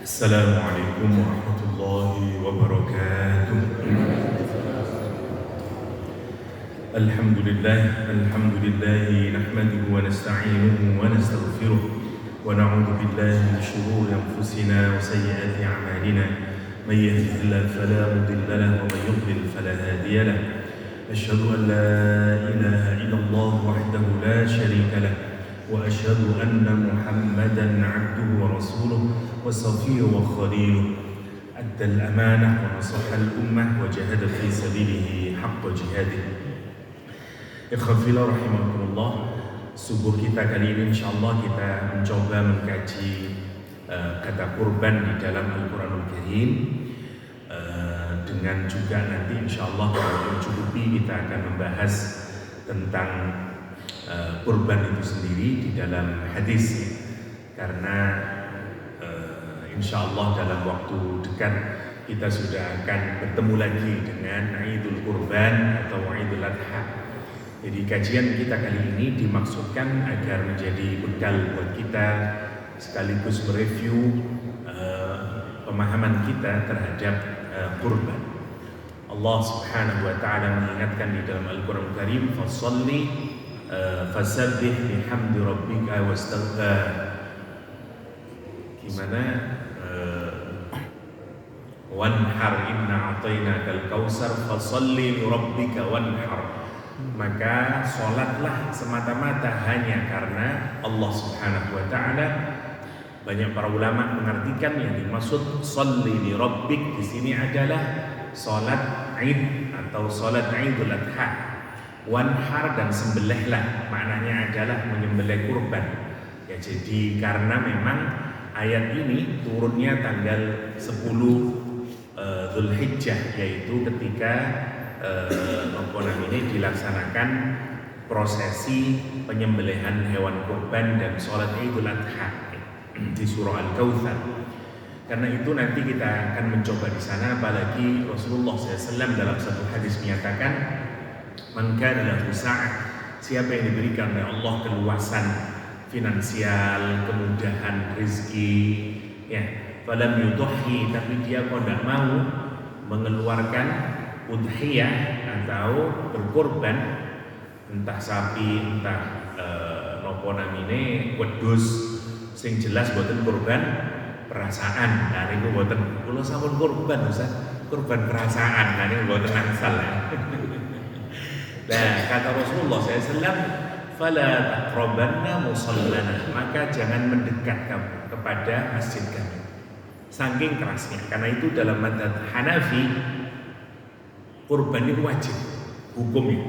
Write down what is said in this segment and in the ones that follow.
السلام عليكم ورحمة الله وبركاته. الحمد لله نحمده ونستعينه ونستغفره ونعوذ بالله من شرور أنفسنا وسيئات أعمالنا. من يهده الله فلا مضل له ومن يضلل فلا هادي له. أشهد أن لا إله إلا الله وحده لا شريك له وأشهد أن محمدا عبده ورسوله وصفيه وخليله أدى الأمانة ونصح الأمة وجاهد في سبيله حق جهاده. Ikhwafillah rahimakumullah. Subuh kita kali ini insyaallah kita mencoba mengkaji kata kurban di dalam Al-Quranul Karim, dengan juga nanti insyaallah kalau mencukupi kita akan membahas tentang kurban itu sendiri di dalam hadis, karena insyaallah dalam waktu dekat kita sudah akan bertemu lagi dengan Idul Kurban atau Idul Adha. Jadi kajian kita kali ini dimaksudkan agar menjadi bekal buat kita sekaligus mereview pemahaman kita terhadap kurban. Allah Subhanahu wa taala mengingatkan di dalam Al-Qur'an Karim, "Fasholli fasabbih bihamdi rabbika wastaghfir." Gimana? Wanhar inna a'tainakal kautsar fasholli li rabbika wanhar. Maka sholatlah semata-mata hanya karena Allah Subhanahu wa ta'ala. Banyak para ulama mengartikan yang dimaksud sholli li rabbik di sini adalah sholat Id atau sholat Idul Adha. Wanhar dan sembelihlah maknanya adalah menyembelih kurban. Ya, jadi karena memang ayat ini turunnya tanggal 10 Dzulhijjah, yaitu ketika ini dilaksanakan prosesi penyembelihan hewan kurban dan sholat Idul Adha di surah Al-Kautsar. Karena itu nanti kita akan mencoba di sana, apalagi Rasulullah SAW dalam satu hadis menyatakan, "Man kana lahu sa'ah," siapa yang diberikan oleh Allah keluasan finansial, kemudahan rezeki, ya, falam yudhi, tapi dia kok tidak mau mengeluarkan udhiyah atau berkorban, entah sapi, entah nopo namine wedhus, sing jelas boten korban perasaan. Nah niku boten kula sampun korban Ustaz, korban perasaan. Nah niku boten angsal ya. Nah kata Rasulullah SAW, "Fala taqrabanna musallana," maka jangan mendekat kamu kepada masjid kami. Saking kerasnya. Karena itu dalam madzhab Hanafi kurban itu wajib hukumnya.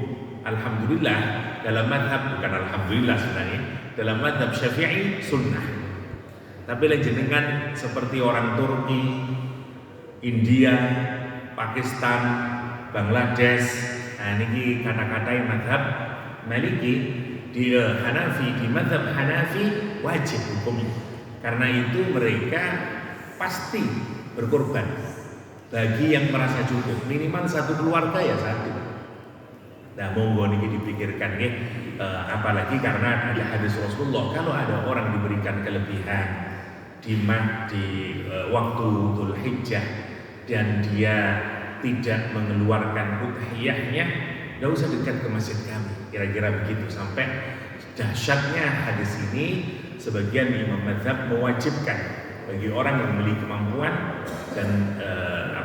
Alhamdulillah dalam madhab, bukan alhamdulillah sebenarnya, dalam madhab Syafi'i sunnah. Tapi jenengan seperti orang Turki, India, Pakistan, Bangladesh, nah ini kata-kata yang madhab Maliki, di Hanafi, di madhab Hanafi wajib hukumnya. Karena itu mereka pasti berkorban. Bagi yang merasa cukup, minimal satu keluarga ya satu. Nah monggo niki dipikirkan ya, apalagi karena ada hadis Rasulullah, kalau ada orang diberikan kelebihan di waktu Dzulhijjah dan dia tidak mengeluarkan udhiyahnya, tidak usah dekat ke masjid kami. Kira-kira begitu. Sampai dahsyatnya hadis ini, sebagian imam mazhab mewajibkan bagi orang yang memiliki kemampuan dan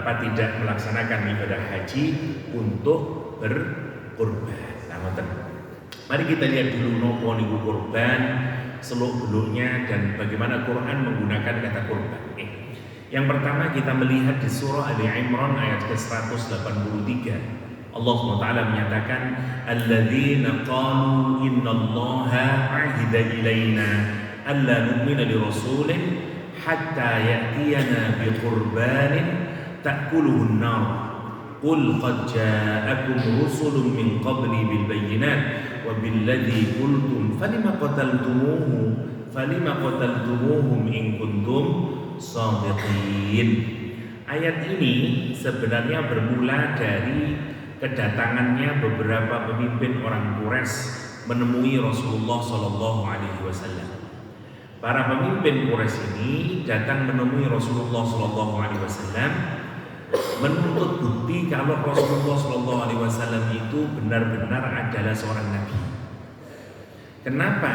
tidak melaksanakan ibadah haji untuk berkurban. Nah, mari kita lihat dulu nopo niku kurban, seluk-beluknya, dan bagaimana Quran menggunakan kata kurban. Yang pertama kita melihat di surah Ali Imran ayat ke-183. Allah SWT menyatakan, "Alladzina qalu innallaha 'ahida ilaina alla nu'mina li rasulin hatta ya'tiyana bi qurbanin ta'kuluhun nar qul qad ja'akum rusulun min qabli bil bayyinat wa billadzi qultum falima qataltumuhum in kuntum shadiqin." Ayat ini sebenarnya bermula dari kedatangannya beberapa pemimpin orang Quraisy menemui Rasulullah SAW. para pemimpin Quraisy ini datang menemui Rasulullah SAW menuntut bukti kalau Rasulullah SAW itu benar-benar adalah seorang nabi. Kenapa?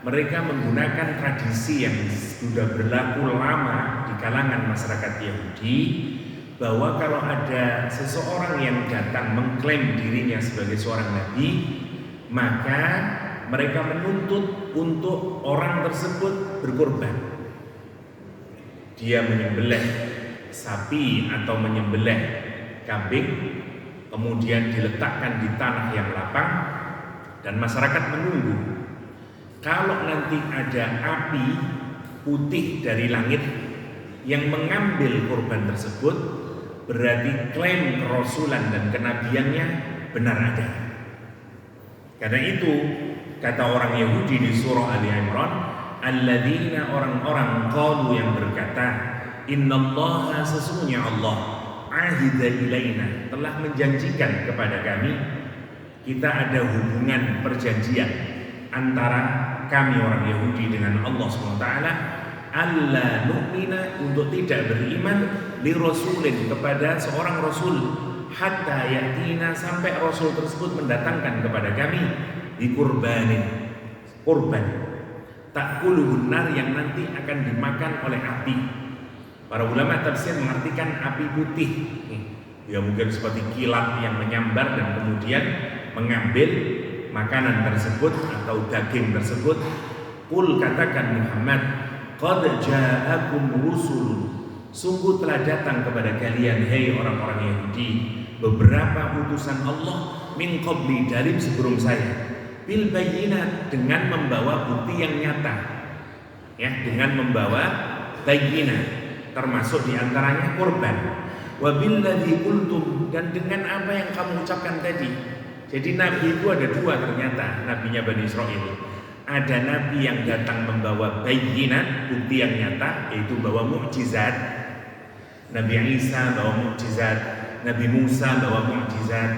Mereka menggunakan tradisi yang sudah berlaku lama di kalangan masyarakat Yahudi, bahwa kalau ada seseorang yang datang mengklaim dirinya sebagai seorang nabi, maka mereka menuntut untuk orang tersebut berkorban. Dia menyembelih sapi atau menyembelih kambing, kemudian diletakkan di tanah yang lapang, dan masyarakat menunggu. Kalau nanti ada api putih dari langit yang mengambil korban tersebut, berarti klaim kerasulan dan kenabiannya benar ada. Karena itu kata orang Yahudi di surah Ali Imran, alladzina, orang-orang qalu yang berkata, innallaha, sesungguhnya Allah, ahida ilaina, telah menjanjikan kepada kami, kita ada hubungan perjanjian antara kami orang Yahudi dengan Allah SWT, alla nu'mina, untuk tidak beriman, li rasulin, kepada seorang rasul, hatta yatina, sampai rasul tersebut mendatangkan kepada kami di kurbanin, kurban ta'kuluhun nar, yang nanti akan dimakan oleh api. Para ulama tafsir mengartikan api putih, ya mungkin seperti kilat yang menyambar dan kemudian mengambil makanan tersebut atau daging tersebut. Qul, katakan Muhammad, qad ja'akum rusulun, sungguh telah datang kepada kalian, hei orang-orang Yahudi, beberapa utusan Allah, min qabli, dari sebelum saya, bil bayyinat, dengan membawa bukti yang nyata, ya, dengan membawa bayyinat, termasuk diantaranya korban, wabilladzi qultum, dan dengan apa yang kamu ucapkan tadi. Jadi nabi itu ada dua ternyata, nabinya Bani Israel. Ada nabi yang datang membawa bayyinat, bukti yang nyata, yaitu bawa mukjizat. Nabi Isa bawa mukjizat, Nabi Musa bawa mukjizat.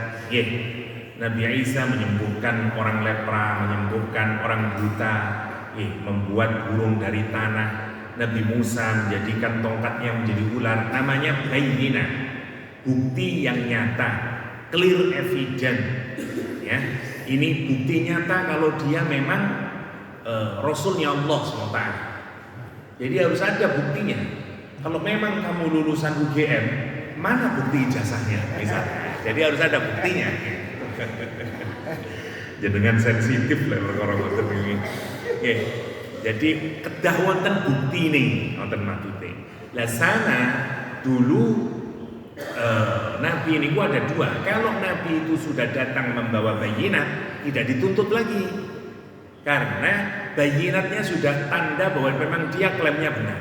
Nabi Isa menyembuhkan orang lepra, menyembuhkan orang buta, membuat burung dari tanah. Nabi Musa menjadikan tongkatnya menjadi ular. Namanya bayyinat, bukti yang nyata, clear evidence. Ya, ini bukti nyata kalau dia memang Rasulnya Allah SWT. Jadi harus ada buktinya. Kalau memang kamu lulusan UGM, mana bukti ijazahnya? Misalnya. Jadi harus ada buktinya. Jangan sensitif lah orang-orang ini. Jadi kedah wonten bukti nih, wonten matute. Lah sana dulu nabi ini ada dua. Kalau nabi itu sudah datang membawa bayyinat, tidak dituntut lagi, karena bayyinatnya sudah tanda bahwa memang dia klaimnya benar.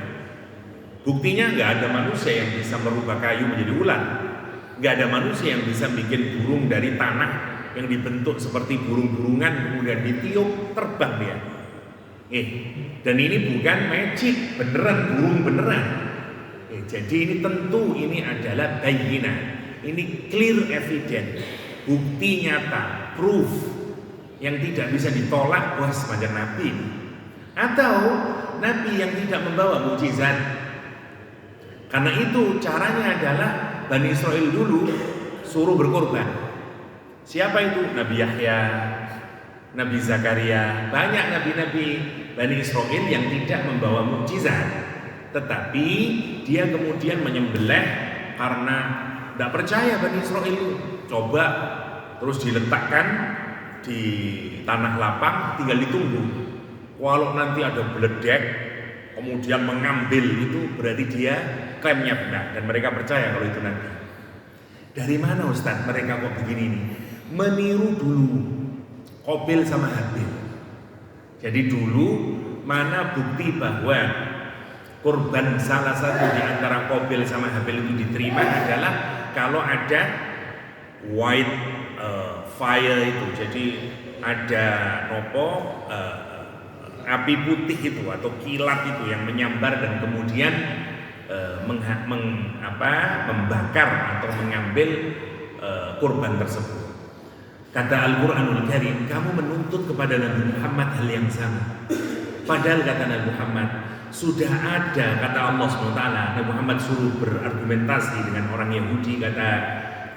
Buktinya nggak ada manusia yang bisa merubah kayu menjadi ular, nggak ada manusia yang bisa bikin burung dari tanah yang dibentuk seperti burung-burungan kemudian ditiup terbang dia. Dan ini bukan magic, beneran burung beneran. Jadi ini tentu ini adalah bayyinah, ini clear evidence, bukti nyata, proof yang tidak bisa ditolak bahwa semacam nabi. Atau nabi yang tidak membawa mukjizat. Karena itu caranya adalah Bani Israel dulu suruh berkorban. Siapa itu? Nabi Yahya, Nabi Zakaria, banyak nabi-nabi Bani Israel yang tidak membawa mukjizat. Tetapi dia kemudian menyembelih karena tidak percaya Bani Israel itu. Coba terus diletakkan di tanah lapang, tinggal ditunggu. Walau nanti ada beledek kemudian mengambil, itu berarti dia klaimnya benar dan mereka percaya kalau itu nabi. Dari mana Ustaz mereka kok begini nih? Meniru dulu Qabil sama Habil. Jadi dulu mana bukti bahwa korban salah satu di antara Qabil sama Habil itu diterima adalah kalau ada white fire itu, jadi ada api putih itu atau kilat itu yang menyambar dan kemudian membakar atau mengambil korban tersebut. Kata Al-Quranul Karim, kamu menuntut kepada Nabi Muhammad hal yang sama. Padahal kata Nabi Muhammad, sudah ada kata Allah SWT, Nabi Muhammad suruh berargumentasi dengan orang Yahudi, kata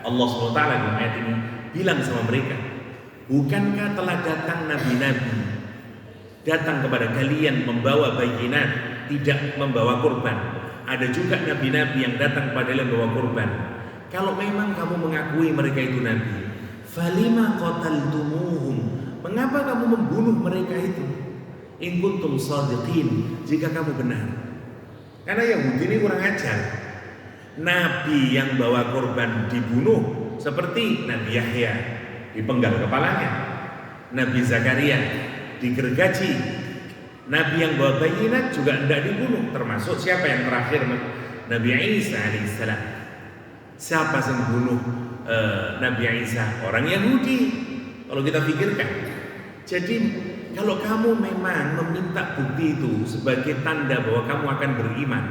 Allah SWT dalam ayat ini, bilang sama mereka, bukankah telah datang nabi-nabi datang kepada kalian membawa bayinat, tidak membawa kurban. Ada juga nabi-nabi yang datang kepada kalian membawa kurban. Kalau memang kamu mengakui mereka itu nabi, falima qataltumuhum, mengapa kamu membunuh mereka itu? In kuntum shadiqin, jika kamu benar. Karena Yahudi ini kurang ajar. Nabi yang bawa korban dibunuh, seperti Nabi Yahya dipenggal kepalanya, Nabi Zakaria digergaji, Nabi yang bawa bayinat juga tidak dibunuh. Termasuk siapa yang terakhir, Nabi Isa alaihissalam. Siapa yang bunuh Nabi Isa? Orang Yahudi. Kalau kita pikirkan, jadi kalau kamu memang meminta bukti itu sebagai tanda bahwa kamu akan beriman,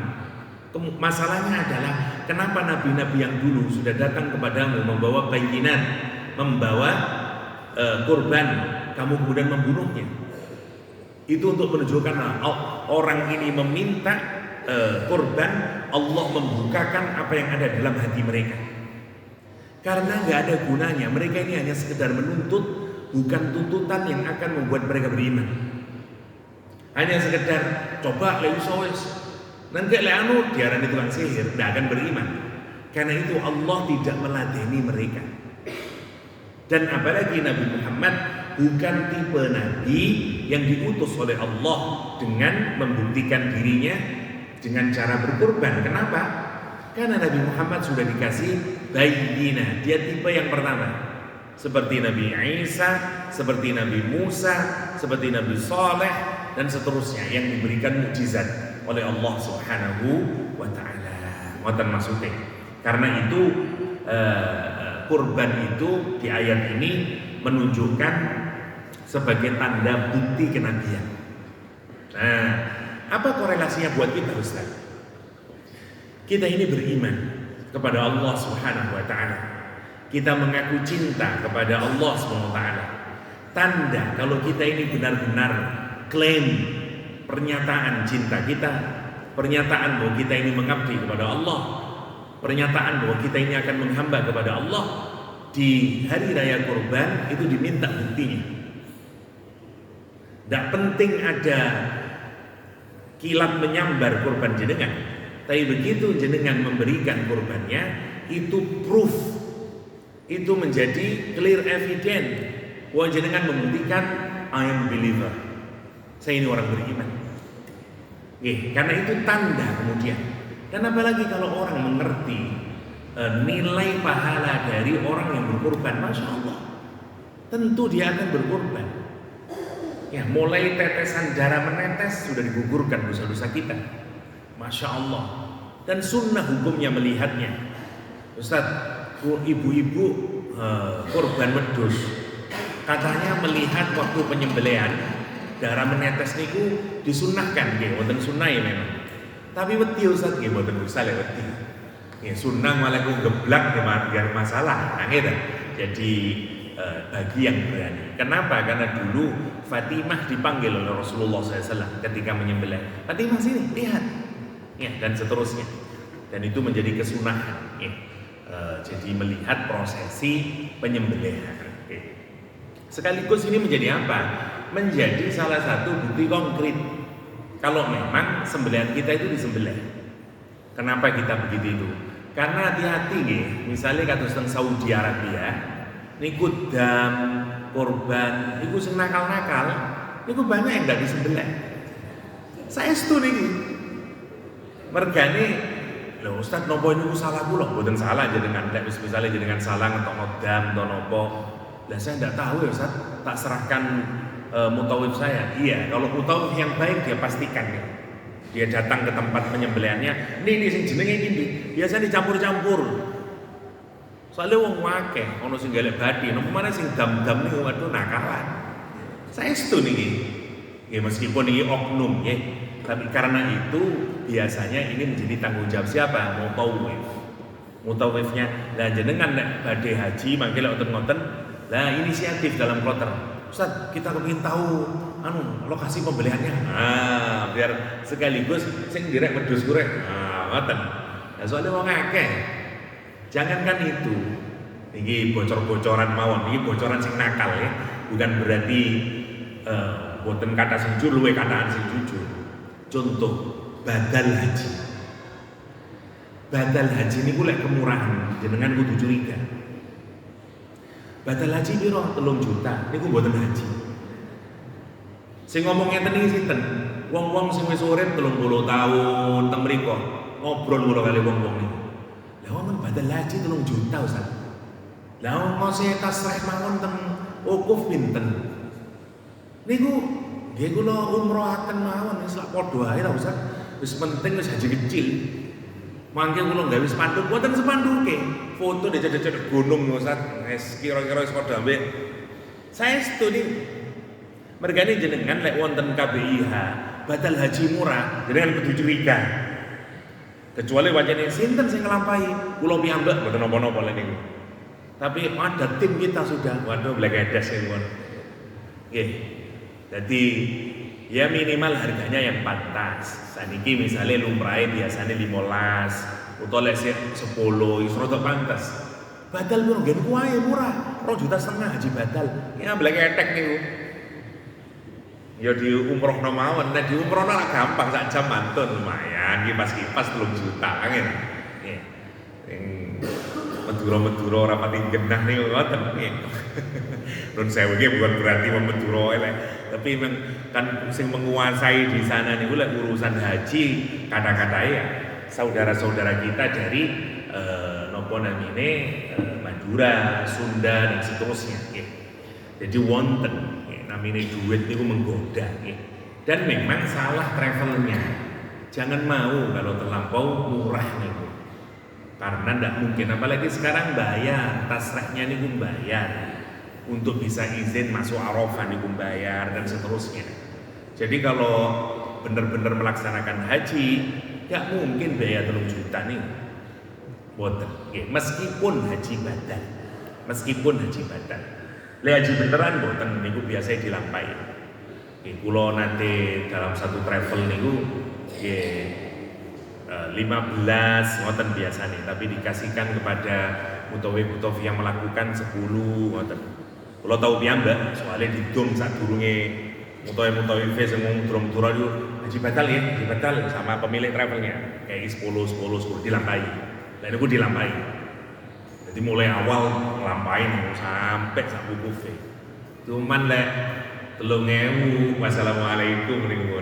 masalahnya adalah kenapa nabi-nabi yang dulu sudah datang kepadamu membawa bayinat, membawa kurban, kamu kemudian membunuhnya? Itu untuk menunjukkan orang ini meminta kurban, Allah membukakan apa yang ada dalam hati mereka. Karena nggak ada gunanya, mereka ini hanya sekedar menuntut, bukan tuntutan yang akan membuat mereka beriman. Hanya sekedar coba leusowes, nanti leanu diarani tukang sihir, tidak akan beriman. Karena itu Allah tidak meladeni mereka. Dan apalagi Nabi Muhammad bukan tipe nabi yang diutus oleh Allah dengan membuktikan dirinya dengan cara berkorban. Kenapa? Karena Nabi Muhammad sudah dikasih bayyinah. Dia tipe yang pertama, seperti Nabi Isa, seperti Nabi Musa, seperti Nabi Saleh, dan seterusnya yang diberikan mukjizat oleh Allah Subhanahu wa Ta'ala. Watan maksudnya. Karena itu kurban itu di ayat ini menunjukkan sebagai tanda bukti kenabian. Nah, apa korelasinya buat kita, Ustaz? Kita ini beriman kepada Allah Subhanahu wa Ta'ala. Kita mengaku cinta kepada Allah SWT. Tanda kalau kita ini benar-benar klaim pernyataan cinta kita, pernyataan bahwa kita ini mengabdi kepada Allah, pernyataan bahwa kita ini akan menghamba kepada Allah, di hari raya kurban itu diminta buktinya. Tidak penting ada kilat menyambar kurban jenengan, tapi begitu jenengan memberikan kurbannya, itu proof, itu menjadi clear evidence bahwa jenengan membuktikan I am believer, saya ini orang beriman. Karena itu tanda kemudian. Dan apalagi kalau orang mengerti nilai pahala dari orang yang berkorban, Masya Allah, tentu dia akan berkorban. Ya, mulai tetesan darah menetes sudah digugurkan dosa-dosa kita, Masya Allah. Dan sunnah hukumnya melihatnya. Ustaz, ibu-ibu korban wedhus katanya melihat waktu penyembelihan darah menetes niku disunnahkan nggih, wonten sunnah ya memang. Tapi wedi Ustaz nggih mboten usah lek wedi. Nggih sunnah malah ku geblak nggih masalah. Nah gitu. Jadi bagi yang berani. Kenapa? Karena dulu Fatimah dipanggil oleh Rasulullah SAW ketika menyembelih. Fatimah sini, lihat. Ya, dan seterusnya. Dan itu menjadi kesunahan. Ya. Jadi melihat prosesi penyembelihan. Sekaligus ini menjadi apa? Menjadi salah satu bukti konkret kalau memang sembelihan kita itu disembelih. Kenapa kita begitu itu? Karena hati-hati nggih. Misalnya kados teng Saudi Arabia, niku dam korban, niku sing nakal-nakal, niku banyak yang nggak disembelih. Saestu niki. Mergane lho Ustaz nopo niku salah kula, mboten salah jenengan nek wis misale jenengan salah ngetok dam atau nopo. Lah saya enggak tahu ya Ustaz, tak serahkan mutawif saya. Iya, kalau mutawif yang baik dia pastikan ya. Dia datang ke tempat penyembelihannya, ini sing jenenge iki biasa dicampur-campur. Soalnya wong akeh ono sing golek bathi, nopo mana sing dam-dam niku waduh nakalan. Saestu niki. Ya meskipun ini oknum ya, tapi karena itu biasanya ini menjadi tanggung jawab siapa? Mutawif. Mutawifnya lah jenengan nek badhe haji mangke lek ngoten-ngoten lah inisiatif dalam kloter. Ustaz, kita kepingin tahu lokasi pembeliannya. Biar sekaligus sing direk wedhus kurek. Ngoten. Lah soalnya wong akeh. Jangankan itu. Ini bocor-bocoran mawon, ini bocoran sing nakal ya. Bukan berarti boten kata sing jujur, luwe kataan sing jujur. Contoh badal haji. Badal haji niku lek kemurahan, jenengan kudu curiga. Badal haji piro? 3 juta. Niku boten haji. Sing ngomong ngeten iki sinten? Wong-wong sing wis urip 30 tahun teng mriku. Ngobrol kula kali wong-wong niku. Lah wong badal haji 3 juta Ustaz. Lah ongkose tasrih mawon teng wukuf pinten? Niku nggih kula umrohaken mawon wis lak padha ae lah Ustaz. Wis penting wis haji kecil. Mangke kula gawe spanduk boten sepanduke. Foto di cedek-cedek gunung Ustaz. Wis kira-kira wis padha ambek saestu niku. Mergane jenengan lek wonten KBIH batal haji murah, jenengan kudu curiga. Kecuali wajane sinten sing nglampahi, kula piyambak mboten napa-napa lek niku. Tapi ada tim kita sudah, waduh blegedes ya mon. Nggih. Jadi ya minimal harganya yang pantas. Saniki misalnya lumrahe biasanya 15, utawa lek 10 iso rada pantas. Badal piro ngen kuwae murah, 2,5 juta haji badal. Ya blegetek niku. Ya di umrohno mawon, nek di umrohno lah gampang sak jam mantun lumayan, kipas-kipas 3 juta kan. Nggih. Meduro-meduro ora pati genah niku ngoten nggih. Nun sewu iki bukan berarti meduro elek, tapi memang kan sing menguasai di sana niku lek urusan haji kata-katae ya saudara-saudara kita dari napa namine Madura, Sunda dan seterusnya nggih. Jadi wonten namine duit niku menggoda nggih. Dan memang salah travelnya. Jangan mau kalau terlampau murah niku. Karena tidak mungkin, apalagi sekarang bayar, tasrehnya niku bayar untuk bisa izin masuk Arafah niku bayar dan seterusnya. Jadi kalau benar-benar melaksanakan haji, nggak mungkin biaya 3 juta nih, boten. Meskipun haji badan, haji beneran boten niku biasa dilampahi. Kulo nanti dalam satu travel niku, 15 ngoten biasanya, tapi dikasihkan kepada mutawi-mutawi yang melakukan 10 ngoten. Kalau tahu piyambak, soalnya didom saat durunge mutawi-mutawi sing mudra-mudra itu haji batal ya, haji batal sama pemilik travelnya kayak 10 dilampahi. Dan itu dilampahi. Jadi mulai awal ngelampain sampai sak buku. Cuman lek 3.000 wassalamualaikum niku.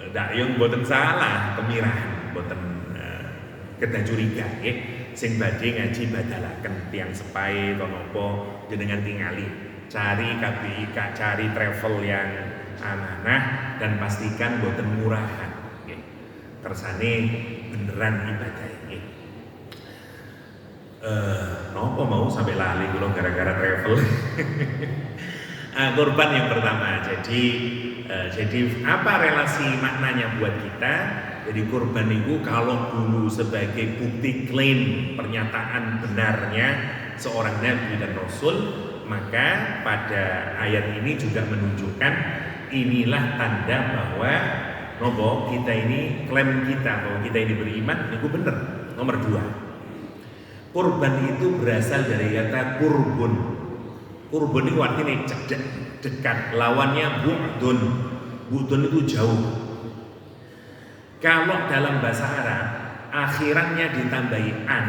Dak yang boten salah kemirahan, boten kedah curiga nggih. Sing badhe ngaji badalaken tiyang sepahe to napa jenengan tingali. Cari KBIK, cari travel yang amanah dan pastikan boten murahan nggih. Kersane beneran ibadah nggih. Napa mau sampai lali kula gara-gara travel. Korban yang pertama. Jadi apa relasi maknanya buat kita? Jadi korban itu kalau dulu sebagai bukti klaim pernyataan benarnya seorang nabi dan rasul, maka pada ayat ini juga menunjukkan inilah tanda bahwa kita ini klaim kita bahwa kita ini beriman itu benar. Nomor 2, korban itu berasal dari kata kurbun. Kurbun itu artinya dekat, lawannya bu'dun. Bu'dun itu jauh. Kalau dalam bahasa Arab akhirannya ditambahi an,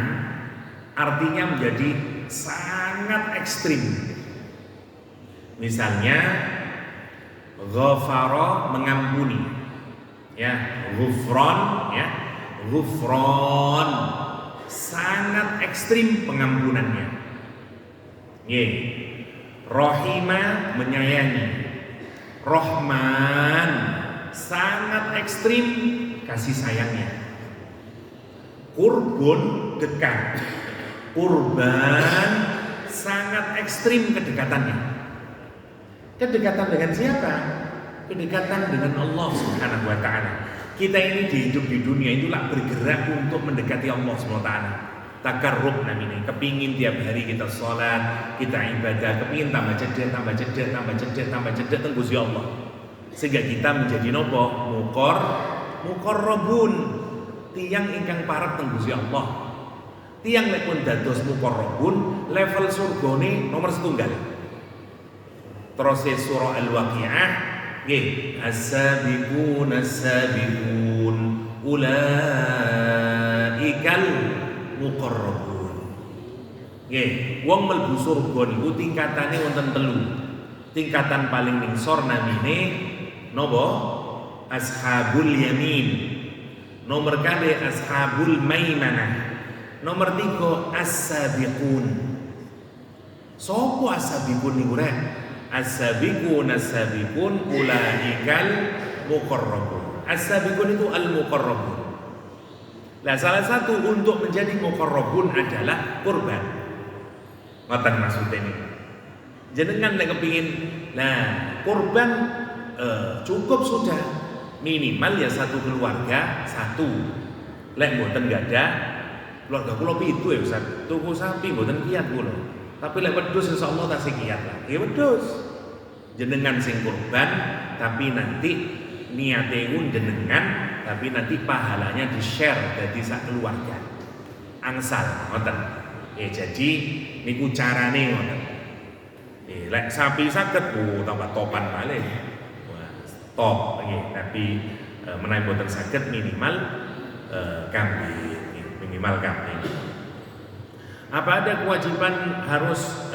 artinya menjadi sangat ekstrim. Misalnya ghafara mengampuni, ya, ghufran, ya, ghufran sangat ekstrim pengampunannya. Rohima menyayangi, Rohman sangat ekstrim kasih sayangnya. Kurbun dekat, kurban sangat ekstrim kedekatannya. Kedekatan dengan siapa? Kedekatan dengan Allah Subhanahu wa Ta'ala. Kita ini hidup di dunia itulah bergerak untuk mendekati Allah Subhanahu wa Ta'ala. takarrub namanya, kepingin tiap hari kita sholat, kita ibadah, kepingin tambah cedek teng Gusti Allah. Sehingga kita menjadi nopo? Muqarrabun, tiang ingkang parek teng Gusti Allah. Tiang lek pun dados muqarrabun, level surgane nomor setunggal. Terus surah Al-Waqiah nggih, as-sabiqun ulaikal muqarrabun. Nggih, wong mlebu surga niku tingkatane wonten telu. Tingkatan paling ngisor namine napa? Ashabul yamin. Nomor kalih ashabul maimanah. Nomor 3 as-sabiqun. Sopo as-sabiqun niku rek? As-sabiqun ulaikal muqarrabun. As-sabiqun itu al-muqarrabun. Nah, salah satu untuk menjadi muqarrabun adalah kurban. Ngoten maksudnya ini. Jenengan nek kepingin, nah kurban cukup sudah, minimal ya satu keluarga satu. Lek mboten gadah, keluarga kula pitu ya Ustaz, tuku sapi mboten kiyat kula. Tapi lek wedhus insyaallah tasih kiyat lah. Ya wedhus. Jenengan sing kurban, tapi nanti niate jenengan, tapi nanti pahalanya di-share dadi sak keluarga. Angsal ngoten. Jadi niku carane ngoten. Lek sapi saged tambah topan malih. Wah, top nggih, tapi menawi boten saged minimal kambing, minimal kambing. Apa ada kewajiban harus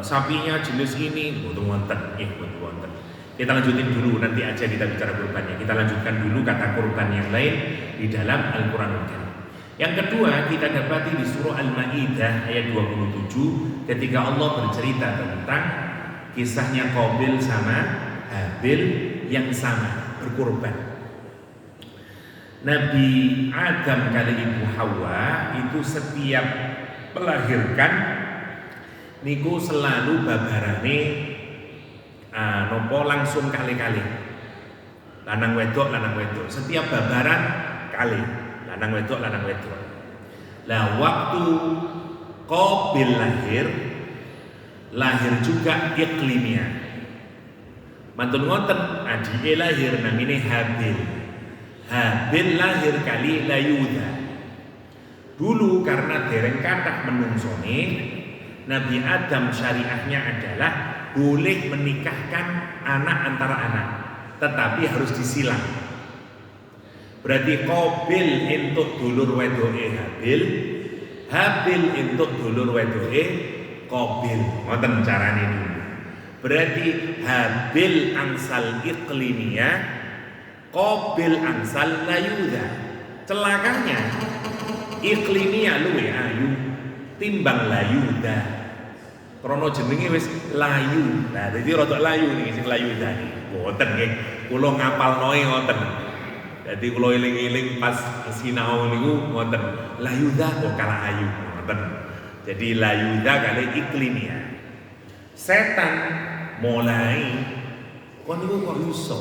sapinya jenis ini? Boten wonten, boten wonten. Kita lanjutin dulu, nanti aja kita bicara kurbannya. Kita lanjutkan dulu kata kurban yang lain di dalam Al-Qur'anul Karim. Yang kedua kita dapati di surah Al-Maidah ayat 27 ketika Allah bercerita tentang kisahnya Qabil sama Habil yang sama berkurban. Nabi Adam kali Ibu Hawa itu setiap melahirkan niku selalu babarane nopo langsung kali-kali. Lanang wedok setiap babaran kali. Lanang wedok. Lah waktu Qabil lahir juga Iklimia. Mantun ngoten adike lahir namine Habil. Habil lahir kali Layudha. Dulu karena dereng kathah menungsone, Nabi Adam syariahnya adalah boleh menikahkan anak antara anak, tetapi harus disilang. Berarti Qabil entuk dulur wedoke Habil entuk dulur wedoke Qabil. Ngoten carane dulu. Berarti Habil angsal Iklimia, Qabil angsal Layudha. Celakanya Iklimia luwe ayu timbang Layudha. Krono jenenge wis layu. Nah, dadi rada layu niki sing Layudha niki. Mboten nggih. Kula ngapalnoe ngoten. Jadi kalau iling-iling pas sinau niku ngoten, Layudha kok kalah ayu ngoten. Jadi Layudha kali Iklimia. Setan mulai kok niku kok iso.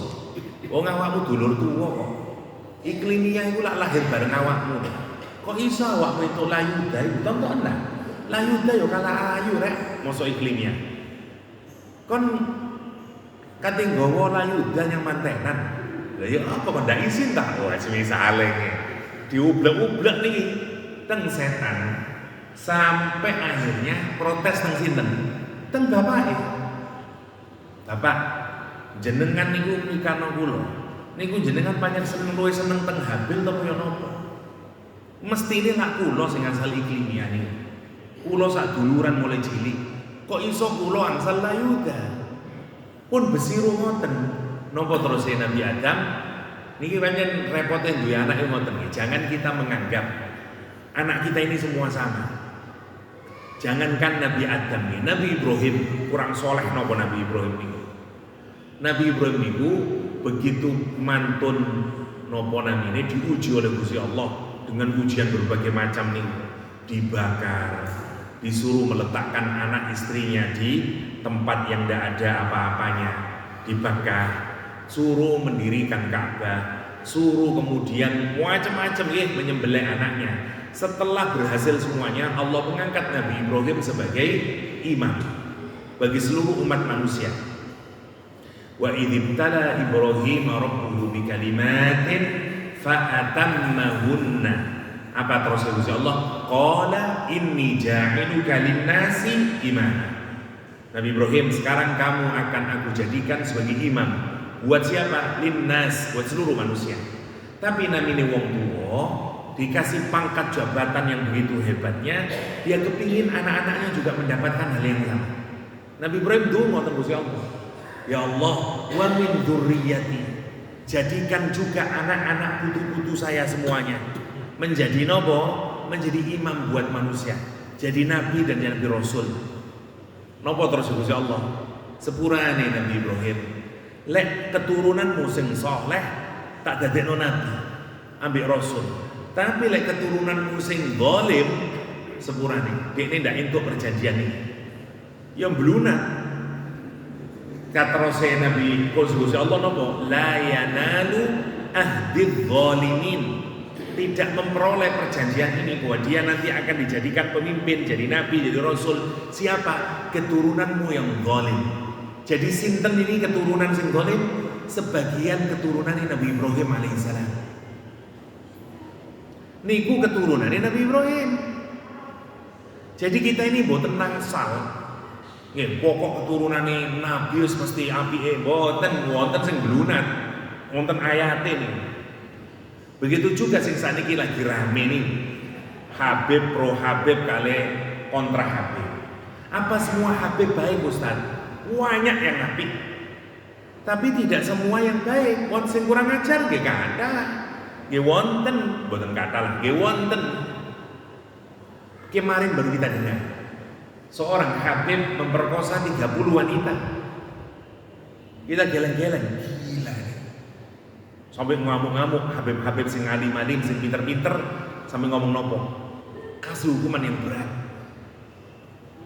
Wong awakmu dulur tuwa kok. Iklimia iku lak lahir bareng awakmu. Kok iso awakmu itu Layudha iku tonton lah. Layudha yo kalah ayu rek, mosok Iklimia. Kon kate nggawa Layudha yang mantenan. Lah ya apa kok ndak izin tak? Wah, semisale nggih. Diublek-ublek niki teng setan sampai akhirnya protes teng sinten? Teng bapake. Bapak, jenengan niku mikano kula. Niku jenengan pancen luwih seneng teng Habil ta kaya napa? Mestine lak kula sing asal Iklimia niku. Kula sak duluran mulai cilik. Kok iso kula angsal Layudha? Pun besiru ngoten. Nopo terus Nabi Adam niki pancen repote duwe anak ngoten nggih. Jangan kita menganggap anak kita ini semua sama. Jangankan Nabi Adam nih, Nabi Ibrahim kurang soleh nopo Nabi Ibrahim niku. Nabi Ibrahim niku begitu mantun nopo namine diuji oleh Gusti Allah dengan ujian berbagai macam nih, dibakar, disuruh meletakkan anak istrinya di tempat yang tidak ada apa-apanya, dibakar, suruh mendirikan Ka'bah, suruh kemudian macam-macam menyembelih anaknya. Setelah berhasil semuanya, Allah mengangkat Nabi Ibrahim sebagai imam bagi seluruh umat manusia. Wa idzibtala Ibrahim rabbuhu bikalimatin fa'atammahunna. Apa terus kata Allah? Qala inni ja'iluka lin-nasi imama. Nabi Ibrahim, sekarang kamu akan aku jadikan sebagai imam. Buat siapa? Linnas, buat seluruh manusia. Tapi namine wong tua dikasih pangkat jabatan yang begitu hebatnya, dia kepingin anak-anaknya juga mendapatkan hal yang sama. Nabi Ibrahim donga teng Gusti Allah. Ya Allah, wa min dzurriyyati. Jadikan juga anak-anak putu-putu saya semuanya menjadi nopo? Menjadi imam buat manusia. Jadi nabi dan nabi rasul. Napa terus Gusti Allah? Sepurane Nabi Ibrahim, lek keturunanmu sing saleh tak dadekno nabi, ambek rasul. Tapi lek keturunanmu sing zalim, sepurane dekne ndak entuk perjanjian iki. Ya bluna. Kata Rasul Nabi Gusti Allah napa? La yanalu ahdidz zalimin. Tidak memperoleh perjanjian ini bahwa dia nanti akan dijadikan pemimpin, jadi nabi, jadi rasul. Siapa? Keturunanmu yang zalim. Jadi sinten ini keturunan sing zalim? Sebagian keturunan Nabi Ibrahim alaihissalam. Niku keturunan Nabi Ibrahim. Jadi kita ini mboten nangsal. Nggih, pokok keturunane nabi wis mesti apike, mboten wonten sing blunat. Wonten ayate niku. Begitu juga sing saniki lagi rame nih, Habib pro Habib kali kontra Habib. Apa semua Habib baik Ustaz? Banyak yang apik, tapi tidak semua yang baik. Wong sing kurang ajar nggih kathah, nggih wonten, mboten kathah lah, nggih wonten. Kemarin baru kita dengar seorang Habib memperkosa 30 wanita. Kita geleng-geleng, gila nih. Sampai ngamuk-ngamuk, Habib-Habib sing alim-alim, sing pinter-pinter, sampai ngomong nopo, kasih hukuman yang berat.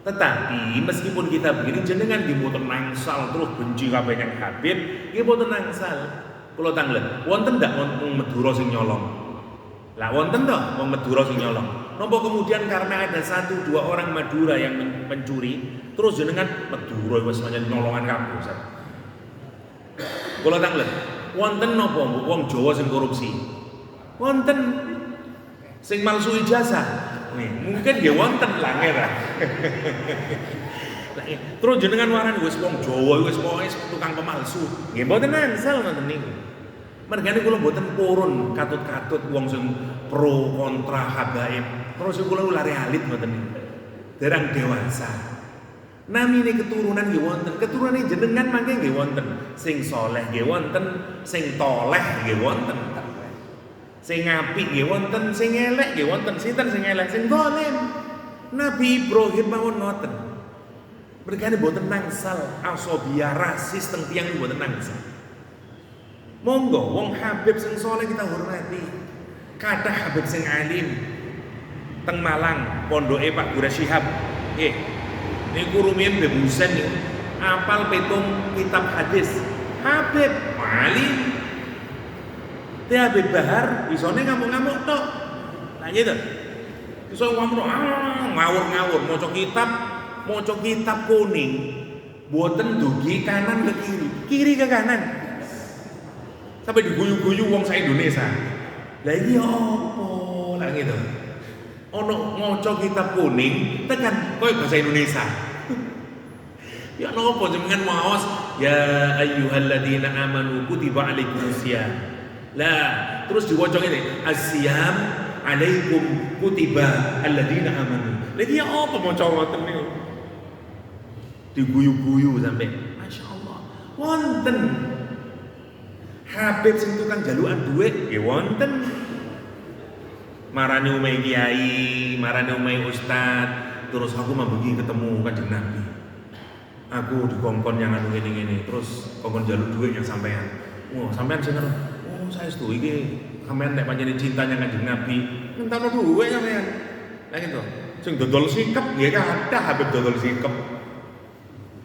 Tetapi meskipun kita begini, jenengan di motor nangsal terus benci kabeh yang Habib, nggih boten nangsal. Kula tanglet, wonten ndak wong Madura sing nyolong? Lah wonten toh wong Madura sing nyolong. Napa kemudian karena ada 1-2 orang Madura yang mencuri, terus jenengan Madura wis nyolongan kabeh, Ustaz. Kula tanglet, wonten napa wong Jawa sing korupsi? Wonten sing malsu ijazah. Nih, mungkin nggih wonten langit lah. Terus jenengan waran wis wong Jawa wis pokoke tukang pemalsu. Nggih mboten nangsal ngoten niku. Mergane kula mboten purun katut-katut wong sing pro kontra habaib. Terus kula lare alit ngoten niku. Derang dewasa. Namine keturunan nggih wonten, keturunane jenengan mangke nggih wonten. Sing saleh nggih wonten, sing toleh nggih wonten. Sing apik nggih wonten, sing elek nggih wonten. Sinten sing elek? Sing zalim. Nabi Ibrahim mawon ngoten. Mergane boten nangsal asobia rasis teng tiyang boten nangsal. Monggo wong Habib sing saleh kita hormati. Kathah Habib sing alim teng Malang, pondoke Pak Gura Syihab. Niku rumiyin Mbah Husain niku apal petung kitab hadis. Habib alim. Teh Habib Bahar isone ngamuk-ngamuk tok. Lah gitu. Iso ngomong ngawur-ngawur maca kitab kuning. Mboten dugi kanan ke kiri, kiri ke kanan. Sampai diguyu-guyu wong sak Indonesia. Lah iki opo? Lah gitu. Ono maca kitab kuning tekan koyo bahasa Indonesia. Ya nopo jenengan maos ya ayyuhalladzina amanu kutiba alaikumusiyam. Lah, terus diwaca ngene, asyam alaikum kutiba alladzina amanu. Lagi ya apa maca ngoten niku? Diguyu-guyu sampai masyaallah. Wonten Habib sing tukang jalukan dhuwit nggih wonten. Marani umai kiai, marani umai ustad, terus aku mambengi ketemu Kanjeng Nabi. Aku dikongkon yang anu ngene-ngene, terus kongkon jaluk dhuwit yang sampean. Wah, sampean sing saya setuju iki sampean nek pancen cintanya Kanjeng Nabi, entarno duwe sampean. Lah gitu. Sing dodol sikep nggih kathah Habib dodol sikep.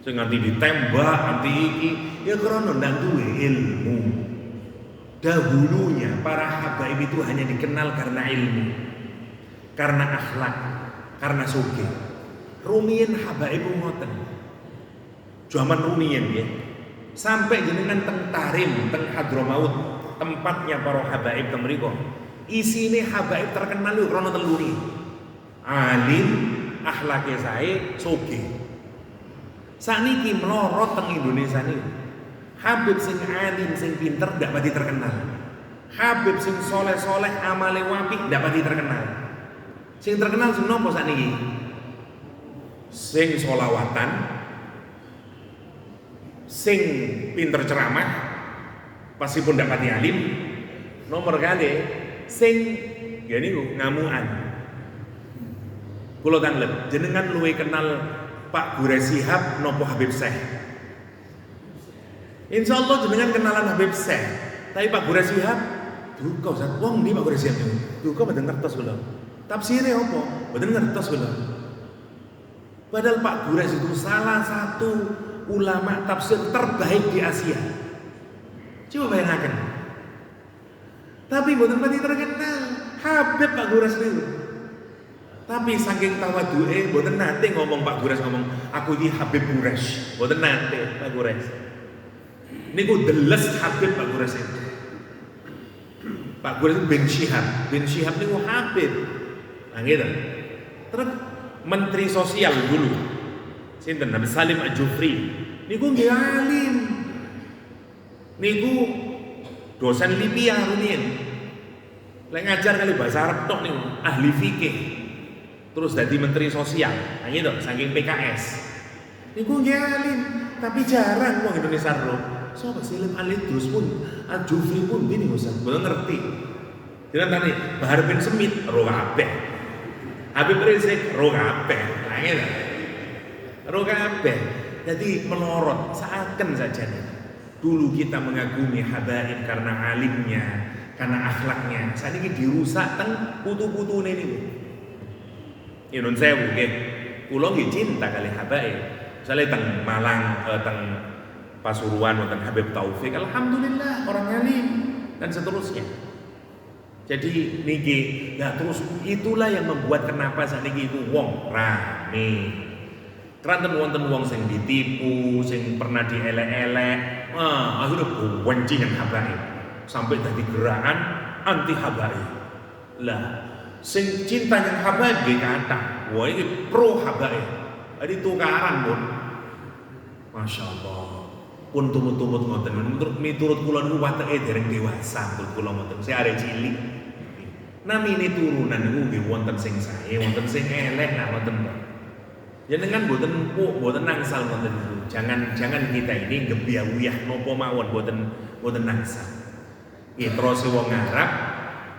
Sing nganti ditembak, nganti iki ya krana ndak duwe ilmu. Dahulunya para habaib itu hanya dikenal karena ilmu, karena akhlak, karena sugih. Rumiyin habaib ngoten. Zaman rumiyin ya. Sampai jenengan teng Tarim, teng Hadramaut, tempatnya para habaib teng mriku. Isine habaib terkenal yo krana teluri. Alim, akhlake sae, sugih. Sakniki melorot teng Indonesia niki. Habib sing alim, sing pinter ndak pati terkenal. Habib sing soleh-soleh, amale apik ndak pati terkenal. Sing terkenal sing nopo sakniki? Sing sholawatan, sing pinter ceramah, pasipun ndak pati alim. Nomor kali sing ya niku ngamukan. Kula tangleb, jenengan luwih kenal Pak Gure Shihab nopo Habib Syekh? Insya Allah jenengan kenalan Habib Syekh, tapi Pak Gure Shihab duka Ustaz. Wong ndi Pak Gure Shihab niku? Duka mboten ngertos kula. Tafsire apa? Mboten ngertos kula. Padahal Pak Gure itu salah satu ulama tafsir terbaik di Asia. Coba bayangkan. Tapi mboten pati terkenal Habib Pak Gure niku. Tapi saking tawaduke mboten nate ngomong Pak Gures ngomong aku iki Habib Gures. Mboten nate Pak Gures. Niku deles Habib Pak Gures itu. Pak Gures bin Syihab. Bin Syihab niku Habib. Nah gitu. Terus Menteri Sosial dulu. Sinten Nabi Salim Al-Jufri. Niku nggih alim. Niku dosen Libya rumiyin. Lek ngajar kali bahasa Arab tok niku, ahli fikih. Terus jadi menteri sosial, nah gitu, saking PKS. Niku nggih alim, tapi jarang wong Indonesia roh. Sopo Salim Al-Idrus pun, Al-Jufri pun gini Ustaz, belum ngerti. Jangan tadi Bahar bin Smith roh kabeh. Habib Rizik roh kabeh. Nah gitu. Roh kabeh. Jadi melorot, seakan saja nih. Dulu kita mengagumi habaib karena alimnya, karena akhlaknya. Saat ini dirusak teng putu-putune niku. Ya nun sewu nggih. Kula nggih cinta kali habaib. Misale teng Malang, teng Pasuruan wonten Habib Taufik, alhamdulillah orang alim dan seterusnya. Jadi niki, ya terus itulah yang membuat kenapa saat niki itu wong rame. Keranten wonten wong sing ditipu, sing pernah dielek-elek, akhirnya benci yang habaib. Sampai jadi gerakan anti habaib. Lah sing cinta yang habaib nggih kata, wah ini pro habaib. Jadi tukaran pun, masya Allah. Pun tumut-tumut ngoten. Miturut kula niku wateke dereng dewasa, menurut kula ngoten. Saya arek cilik. Namine turunan niku nggih wonten sing sae, wonten sing elek, nah wonten. Jenengan mboten mboten nangsal ngoten niku. Jangan kita ini gebyawiyah napa mawon mboten nangsal. Nggih terus wong Arab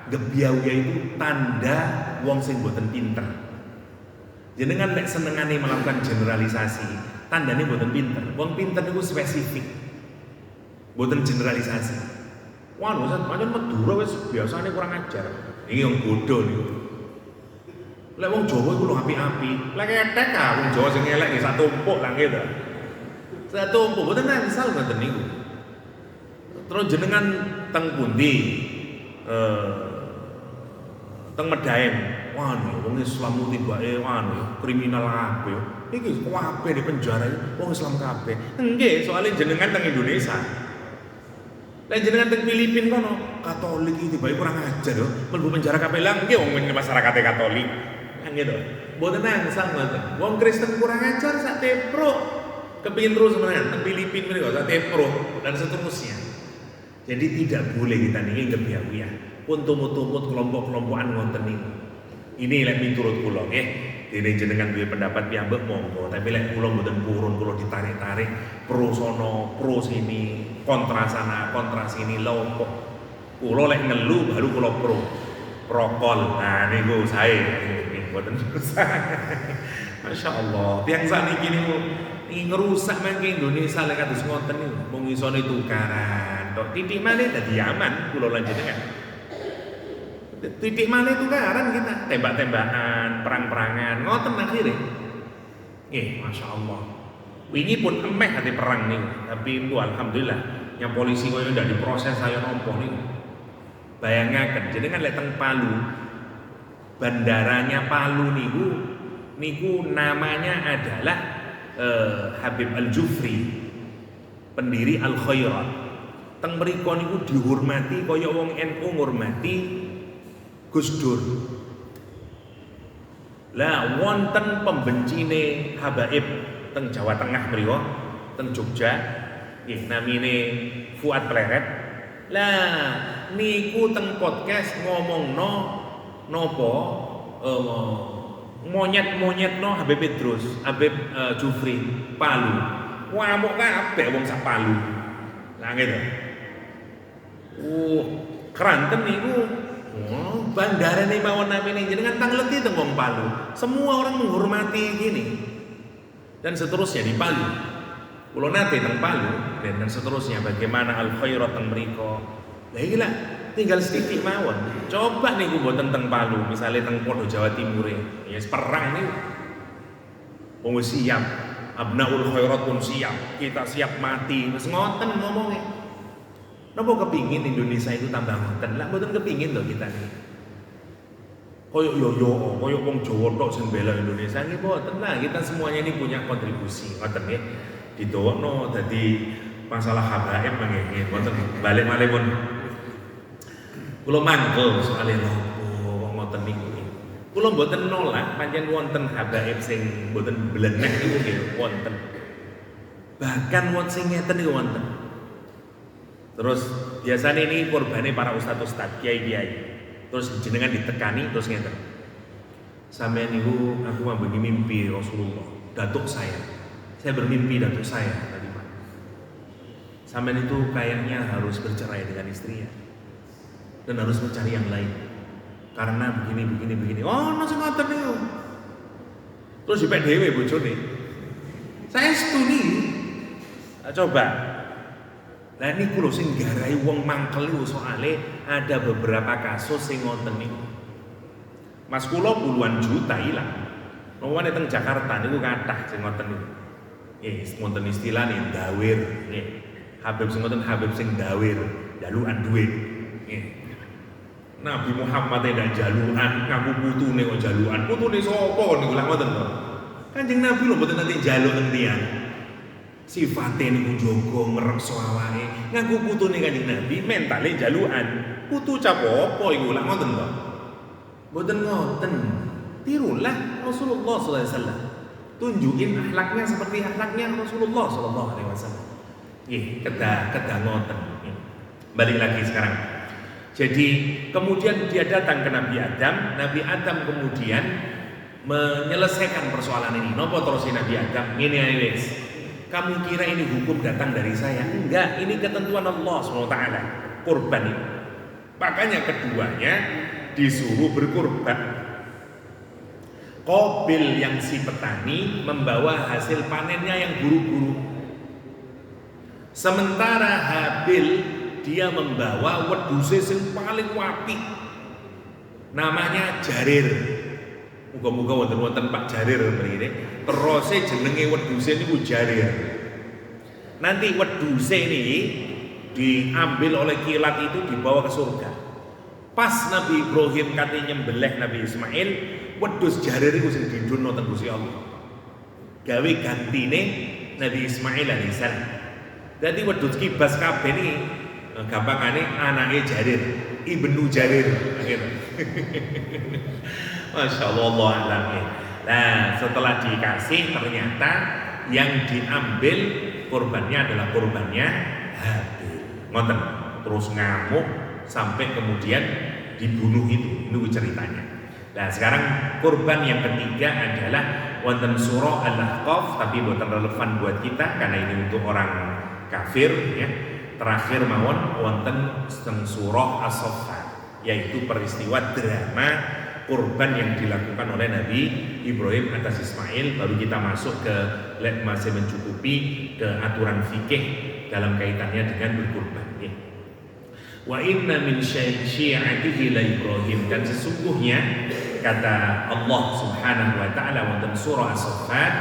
gebyawiyah itu tanda wong sing mboten pinter. Jenengan nek senengane melakukan generalisasi, tandane mboten pinter. Wong pinter niku spesifik. Mboten generalisasi. Wah, Ustaz, pancen Madura wis biasane kurang ajar. Iki wong bodho niku. Lek wong Jawa iku lho api-api. Lek ketek wong Jawa sing elek nggih sak tumpuk lah gitu. Sak tumpuk mboten nangsal ngoten niku. Terus jenengan teng pundi? Teng Medaeng. Wah, wong Islam tibake kriminal kabeh. Iki kabeh di penjara wong Islam kabeh. Nggih, soalnya jenengan teng Indonesia. Lek jenengan teng Filipina kono, Katolik iki tibake kurang ajar yo. Mlebu penjara kabeh lah nggih wong masyarakate Katolik. Kan gitu. Mboten nangsal ngoten. Wong Kristen kurang ajar sak tepro. Kepingin terus menahan teng Filipina mriko sak tepro dan seterusnya. Jadi tidak boleh kita niki gebyawiyah. Pun tumut-tumut kelompok-kelompokan ngoten niku. Ini lek miturut kula nggih. Dene jenengan duwe pendapat piyambak monggo, tapi lek kula mboten purun, kula ditarik-tarik pro sono, pro sini, kontra sana, kontra sini lho kok. Kula lek ngelu baru kula pro. Prokol. Nah niku sae nggih mboten susah. Masyaallah. Tiyang sakniki niku ngerusak mangke Indonesia lek kados ngoten niku. Mung isone tukaran. Tok titik maneh dadi aman kula lan jenengan. Titik mana tukaran kita, tembak-tembakan, perang-perangan, ngoten akhirnya. Masya Allah. Wingi pun emeh hati perang nih, tapi alhamdulillah yang polisi koyo ndak diproses saya nopo niku. Bayangaken jenengan lek teng Palu, bandaranya Palu niku namanya adalah Habib Al-Jufri, pendiri Al-Khairat. Teng mriku niku dihormati kaya wong NU ngurmati Gus Dur. Lah wonten pembencine habaib teng Jawa Tengah mriku, teng Jogja, nggih namine Fuad Pleret. Lah niku teng podcast ngomongno napa monyet-monyetno Habib Idrus, Habib Jufri Palu. Ngamuk kabeh wong sak Palu. Lah ngene. Keranten niku bandarane mawon namine jenengan tangleti teng wong Palu. Semua orang menghormati gini. Dan seterusnya di Palu. Kulo nate teng Palu dan seterusnya bagaimana Al-Khairat teng mriko. Lah iki lah tinggal sedikit mawon. Coba niku mboten teng Palu, misalnya teng Podo Jawa Timur ya perang niku. Wong siap, Abnaul Khairat pun siap, kita siap mati. Wis ngoten ngomongnya. Napa kepingin Indonesia itu tambah ngoten? Lah mboten kepingin lho kita nih. Koyok koyok wong Jawa tok sing bela Indonesia nggih mboten lah. Kita semuanya ini punya kontribusi, ngoten nggih. Didowokno dadi masalah habaib mangke ngoten. Balik malih pun. Kula mangkel soalé nopo wong ngoten niku. Kula mboten nolak pancen wonten habaib sing mboten bleneh niku nggih wonten. Bahkan wonten sing ngeten niku wonten. Terus biasanya ini korbannya para ustadz-ustadz, kiai-kiai. Terus jenengan ditekani terus ngeten. Sampai niku aku membagi mimpi Rasulullah, datuk saya. Saya bermimpi datuk saya tadi Pak. Sampai itu kayaknya harus bercerai dengan istrinya dan harus mencari yang lain. Karena begini. Oh, nasi ngoten niku. Terus dipek dhewe bojone. Saya studi. Nah, coba. Lah niku lho sing garai wong mangkel niku soalé ada beberapa kasus sing ngoten niku. Mas kula puluhan juta ilang. Wong teng Jakarta niku kathah sing ngoten niku. Wonten istilah nih dawir nggih. Habib sing ngoten Habib sing dawir, jalukan duit. Nggih. Nabi Muhammad ndak jalukan, ngaku putune kok jalukan. Putune sapa niku lak ngoten to. Kanjeng Nabi lho mboten nate njaluk teng tiyang. Sifate niku jaga ngrekso awake. Ngaku putune Kanjeng Nabi mentale jalukan. Putu cap apa iku lak ngoten to. Mboten ngoten. Tirulah Rasulullah sallallahu alaihi wasallam. Tunjukin akhlaknya seperti akhlaknya Rasulullah sallallahu alaihi wasallam. Kedah ngoten. Balik lagi sekarang. Jadi kemudian dia datang ke Nabi Adam kemudian menyelesaikan persoalan ini. Napa terus Nabi Adam? Ngene ae wis. Kamu kira ini hukum datang dari saya? Enggak, ini ketentuan Allah SWT. Kurban ini. Makanya keduanya disuruh berkurban. Qabil yang si petani membawa hasil panennya yang buru-buru. Sementara Habil dia membawa wedhuse sing paling apik. Namanya Jarir. Muga-muga wonten-wonten Pak Jarir mrene. Terus jenenge wedhuse niku Jarir. Nanti wedhuse niki diambil oleh kilat itu dibawa ke surga. Pas Nabi Ibrahim kate nyembelih Nabi Ismail, wedhus Jarir iku sing didono teng Gusti Allah. Gawe gantine Nabi Ismail alaihissalam. Dadi wedhus kibas kabeh niki gampangane anake Jarir, Ibnu Jarir. Masya Allah alamin. Nah setelah dikasih ternyata yang diambil korbannya adalah korbannya Habil. Ngoten. Terus ngamuk sampai kemudian dibunuh itu ceritanya. Nah sekarang korban yang ketiga adalah wonten surah Al-Ahqaf, tapi bukan relevan buat kita karena ini untuk orang kafir ya. Terakhir mawon wonten surah As-Saffat, yaitu peristiwa drama kurban yang dilakukan oleh Nabi Ibrahim atas Ismail. Baru kita masuk ke masih mencukupi ke aturan fikih dalam kaitannya dengan berkurban ya. Wa inna min syi'atihi la Ibrahim, dan sesungguhnya kata Allah Subhanahu wa taala wonten surah As-Saffat,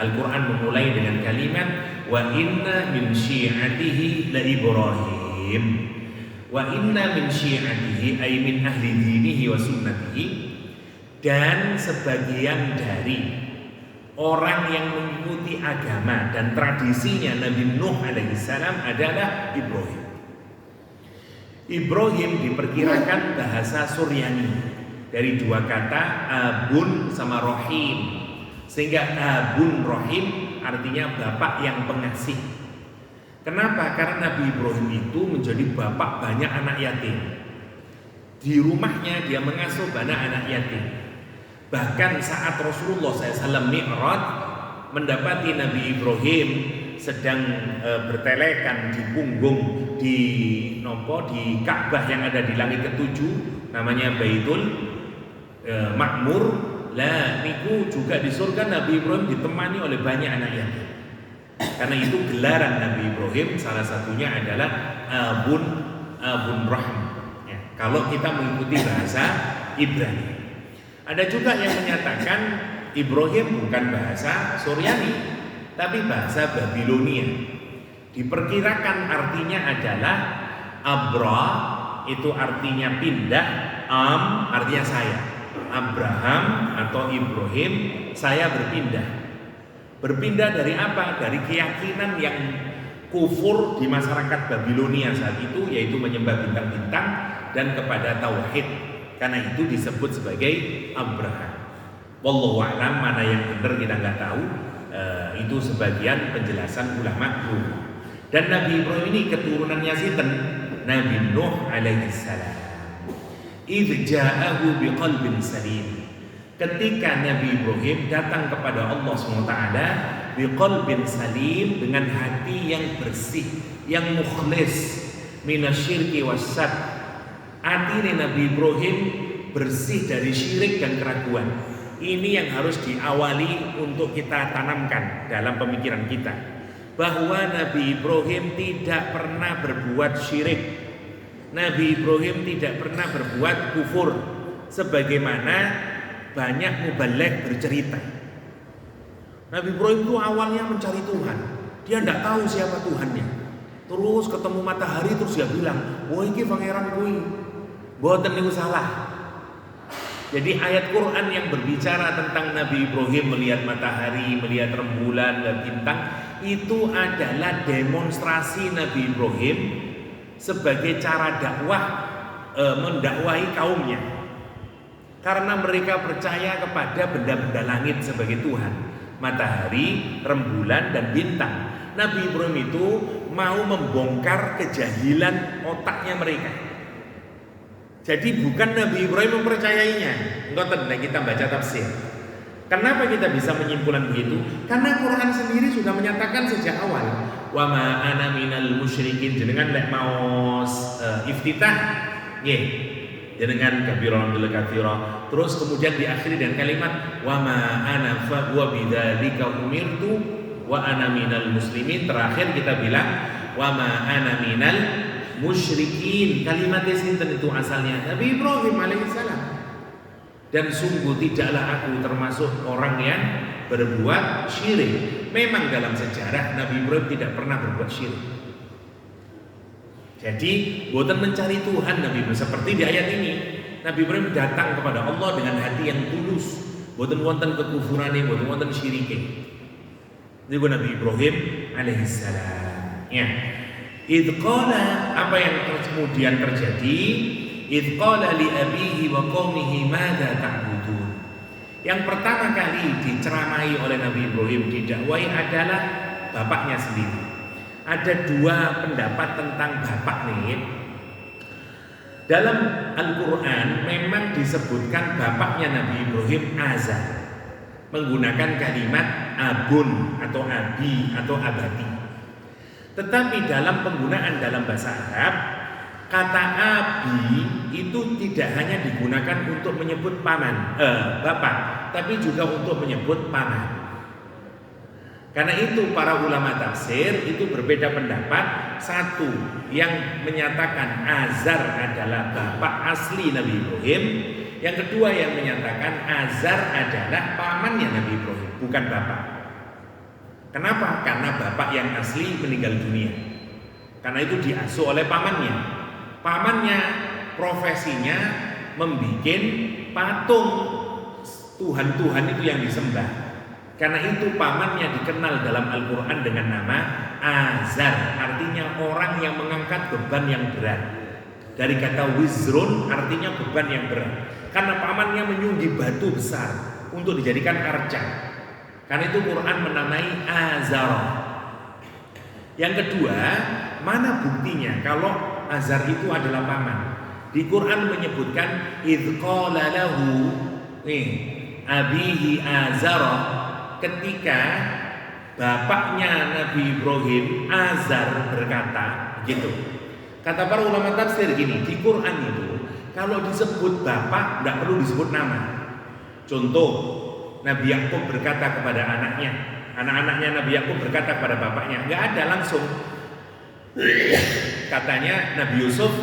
Al-Qur'an memulai dengan kalimat wa inna min syi'atihi la Ibrahim. Wa inna min syi'atihi ay min ahli dinihi wa sunnatihi, dan sebagian dari orang yang mengikuti agama dan tradisinya Nabi Nuh alaihissalam adalah Ibrahim. Ibrahim diperkirakan bahasa Suryani dari dua kata abun sama rohim, sehingga abun rohim artinya bapak yang pengasih. Kenapa? Karena Nabi Ibrahim itu menjadi bapak banyak anak yatim. Di rumahnya dia mengasuh banyak anak yatim. Bahkan saat Rasulullah SAW Mi'raj mendapati Nabi Ibrahim sedang bertelekan di punggung di Ka'bah yang ada di langit ketujuh, namanya Baitul Makmur. Lah niku juga di surga Nabi Ibrahim ditemani oleh banyak anak yatim. Karena itu gelaran Nabi Ibrahim salah satunya adalah abun rahim. Ya, kalau kita mengikuti bahasa Ibrani. Ada juga yang menyatakan Ibrahim bukan bahasa Suryani, tapi bahasa Babilonia. Diperkirakan artinya adalah Abra, itu artinya pindah, artinya saya. Abraham atau Ibrahim, saya berpindah. Berpindah dari apa? Dari keyakinan yang kufur di masyarakat Babilonia saat itu, yaitu menyembah bintang-bintang dan kepada tauhid. Karena itu disebut sebagai Abraham. Wallahu a'lam, mana yang benar kita nggak tahu. Itu sebagian penjelasan ulama dulu. Dan Nabi Ibrahim ini keturunannya sinten? Nabi Nuh alaihissalam. Idh ja'ahu biqalbin salim. Ketika Nabi Ibrahim datang kepada Allah SWT biqalbin salim, dengan hati yang bersih, yang mukhlis, minasyirki wasyad. Hati Nabi Ibrahim bersih dari syirik dan keraguan. Ini yang harus diawali untuk kita tanamkan dalam pemikiran kita, bahwa Nabi Ibrahim tidak pernah berbuat syirik. Nabi Ibrahim tidak pernah berbuat kufur, sebagaimana banyak mubaligh bercerita. Nabi Ibrahim itu awalnya mencari Tuhan. Dia tidak tahu siapa Tuhannya. Terus ketemu matahari, terus dia bilang, "Wah, iki pangeran kuwi. Mboten niku salah." Jadi ayat Quran yang berbicara tentang Nabi Ibrahim melihat matahari, melihat rembulan dan bintang, itu adalah demonstrasi Nabi Ibrahim sebagai cara dakwah, mendakwahi kaumnya. Karena mereka percaya kepada benda-benda langit sebagai Tuhan, matahari, rembulan, dan bintang. Nabi Ibrahim itu mau membongkar kejahilan otaknya mereka. Jadi bukan Nabi Ibrahim mempercayainya. Ngoten kita baca tafsir. Kenapa kita bisa menyimpulkan begitu? Karena Quran sendiri sudah menyatakan sejak awal, wa ma ana minal musyrikin, jenengan lek maos iftitah nggih, dengan kabirah bil katsira. Terus kemudian diakhiri dengan kalimat wa ma ana fa wa bidzalika umirtu wa ana minal muslimin. Terakhir kita bilang wa ma ana minal musyrikin. Kalimat sinten itu asalnya? Nabi Ibrahim alaihissalam. Dan sungguh tidaklah aku termasuk orang yang berbuat syirik. Memang dalam sejarah Nabi Ibrahim tidak pernah berbuat syirik. Jadi boten mencari Tuhan Nabi Ibrahim. Seperti di ayat ini, Nabi Ibrahim datang kepada Allah dengan hati yang tulus, boten wonten kekufurane, boten wonten syirike. Itu Nabi Ibrahim alaihissalam. Ya. Idh qala, apa yang kemudian terjadi? Idh qala li abihi wa qaumihi madza ta'budun. Yang pertama kali diceramai oleh Nabi Ibrahim, didakwai adalah bapaknya sendiri. Ada dua pendapat tentang bapak nih. Dalam Al-Quran memang disebutkan bapaknya Nabi Ibrahim Azar, menggunakan kalimat abun atau abi atau abadi. Tetapi dalam penggunaan dalam bahasa Arab, kata abi itu tidak hanya digunakan untuk menyebut paman, bapak, tapi juga untuk menyebut paman. Karena itu para ulama tafsir itu berbeda pendapat. Satu yang menyatakan Azar adalah bapak asli Nabi Ibrahim. Yang kedua yang menyatakan Azar adalah pamannya Nabi Ibrahim, bukan bapak. Kenapa? Karena bapak yang asli meninggal dunia. Karena itu diasuh oleh pamannya. Pamannya profesinya membikin patung Tuhan-Tuhan itu yang disembah. Karena itu pamannya dikenal dalam Al-Quran dengan nama Azar, artinya orang yang mengangkat beban yang berat. Dari kata wizrun artinya beban yang berat. Karena pamannya menyunggi batu besar untuk dijadikan arca. Karena itu Quran menamai Azar. Yang kedua, mana buktinya kalau Azar itu adalah paman? Di Quran menyebutkan idh qala lahu abihi Azara, ketika bapaknya Nabi Ibrahim Azar berkata gitu. Kata para ulama tafsir gini, di Quran itu kalau disebut bapak tidak perlu disebut nama. Contoh, Nabi Yakub berkata kepada anaknya, anak-anaknya Nabi Yakub berkata kepada bapaknya, nggak ada langsung. Katanya Nabi Yusuf,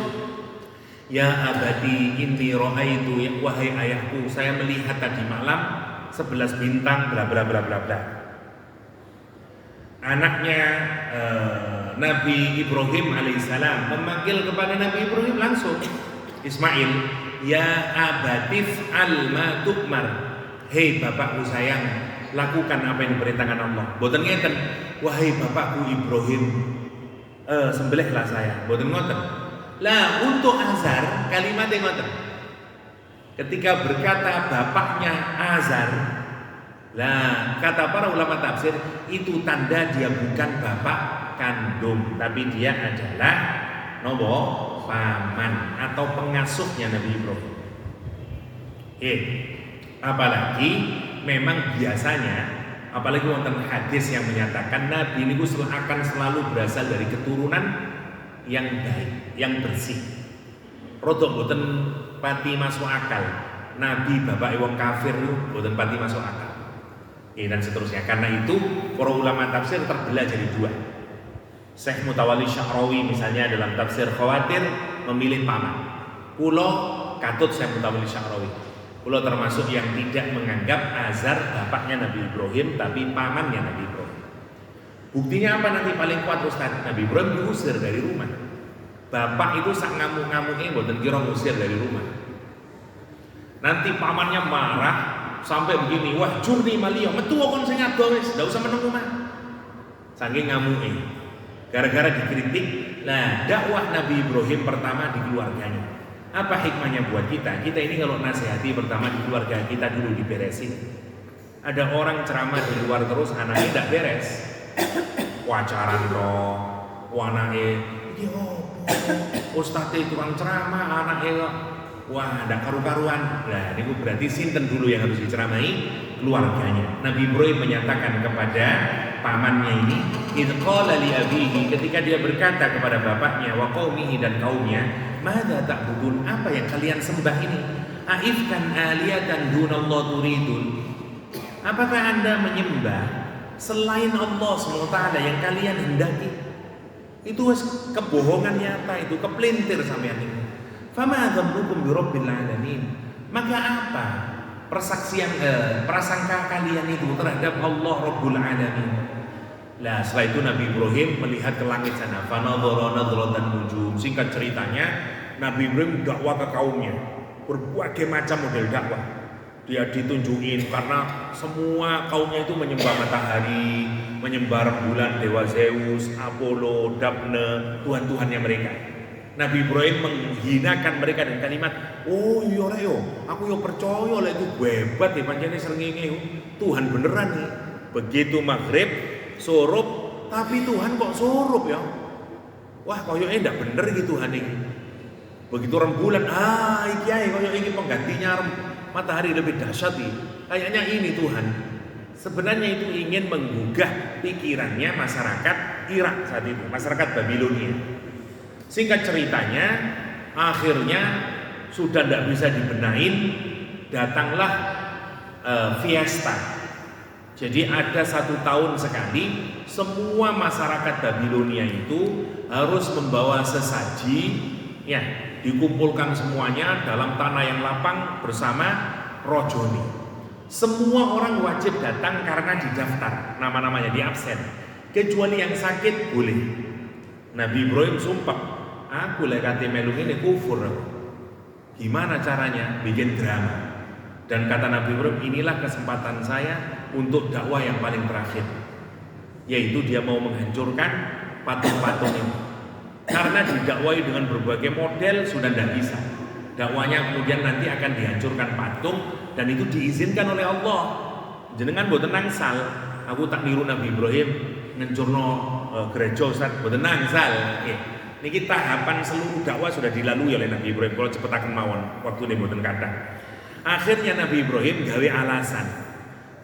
ya abadi inni ra'aitu, wahai ayahku, saya melihat tadi malam 11 bintang bla bla bla bla bla. Anaknya Nabi Ibrahim alaihissalam memanggil kepada Nabi Ibrahim langsung, Ismail, ya abatif al ma tu'mar, hei bapakku sayang, lakukan apa yang diperintahkan Allah. Boten ngeten, wahai bapakku Ibrahim, sembelihlah saya. Boten ngoten. Lah untuk Azar kalimatnya ngoten. Ketika berkata bapaknya Azar, lah kata para ulama tafsir itu tanda dia bukan bapak kandung, tapi dia adalah nopo paman atau pengasuhnya Nabi Ibrahim. Apalagi memang biasanya, apalagi wonten hadis yang menyatakan Nabi ini akan selalu berasal dari keturunan yang baik, yang bersih. Rodok boten pati masuk akal. Nabi bapak wong kafir itu boten pati masuk akal. Dan seterusnya. Karena itu para ulama tafsir terbelah jadi dua. Syekh Mutawalli Sya'rawi misalnya dalam tafsir Khawatir memilih paman. Kulo katut Syekh Mutawalli Sya'rawi. Kulo termasuk yang tidak menganggap Azar bapaknya Nabi Ibrahim, tapi pamannya Nabi Ibrahim. Buktinya apa nanti paling kuat Ustaz? Nabi Ibrahim diusir dari rumah. Bapak itu sak ngamuk-ngamuknya boten kira ngusir dari rumah. Nanti pamannya marah sampai begini, wah jurni malio, metu kon sing ado wis, ndak usah meneng omah. Saking ngamuke. Gara-gara dikritik, nah dakwah Nabi Ibrahim pertama di keluarganya. Apa hikmahnya buat kita? Kita ini kalau nasihati pertama di keluarga kita dulu diberesin. Ada orang ceramah di luar terus anaknya tidak beres. Wacaran dong, anaknya iki opo? Ustadz tukang ceramah anaknya wah ndak karu-karuan. Nah, ini berarti sinten dulu yang harus diceramahi? Keluarganya. Nabi Ibrahim menyatakan kepada pamannya ini, idz qala li abihi, ketika dia berkata kepada bapaknya wa qaumihi dan kaumnya, madza ta'budun, apa yang kalian sembah ini? Aifkan aliyatan dunallah turidun, apakah anda menyembah selain Allah SWT yang kalian hendaki? Itu kebohongan nyata, itu kepelintir sampean ini. Fama dzambukum bi rabbil alamin, maka apa persaksian prasangka kalian itu terhadap Allah Rabbul Alamin? Nah, setelah itu Nabi Ibrahim melihat ke langit sana, fanadhara nadratan nujum. Singkat ceritanya, Nabi Ibrahim dakwah ke kaumnya, berbagai macam model dakwah. Dia ditunjukin karena semua kaumnya itu menyembah matahari, menyembah bulan dewa Zeus, Apollo, Daphne, tuhan-tuhannya mereka. Nabi Ibrahim menghinakan mereka dengan kalimat, oh iya yo, aku yo percaya oleh itu hebat ya pancene srengenge Tuhan beneran nih. Begitu maghrib surup, tapi Tuhan kok surup ya? Wah koyoke ndak bener gitu Tuhan ini. Begitu rembulan, iki ae koyo iki penggantinya matahari lebih dahsyat nih. Kayaknya ini Tuhan. Sebenarnya itu ingin menggugah pikirannya masyarakat Irak saat itu, masyarakat Babilonia. Singkat ceritanya, akhirnya sudah tidak bisa dibenahin, datanglah fiesta. Jadi ada 1 tahun sekali, semua masyarakat Babilonia itu harus membawa sesaji, ya, dikumpulkan semuanya dalam tanah yang lapang bersama rojoni. Semua orang wajib datang karena didaftar, nama-namanya di absen. Kecuali yang sakit boleh. Nabi Ibrahim sumpah, aku lekati melu ini kufur. Gimana caranya? Bikin drama. Dan kata Nabi Ibrahim, inilah kesempatan saya untuk dakwah yang paling terakhir, yaitu dia mau menghancurkan patung-patung ini. Karena didakwai dengan berbagai model sudah tidak bisa. Dakwanya kemudian nanti akan dihancurkan patung, dan itu diizinkan oleh Allah. Jenengan boten nangsal, aku tak niru Nabi Ibrahim ngencurno gereja Ustaz, boten nangsal. Niki tahapan seluruh dakwah sudah dilalui oleh Nabi Ibrahim. Kalau cepetaken mawon, waktu ini boten kathah. Akhirnya Nabi Ibrahim gawe alasan.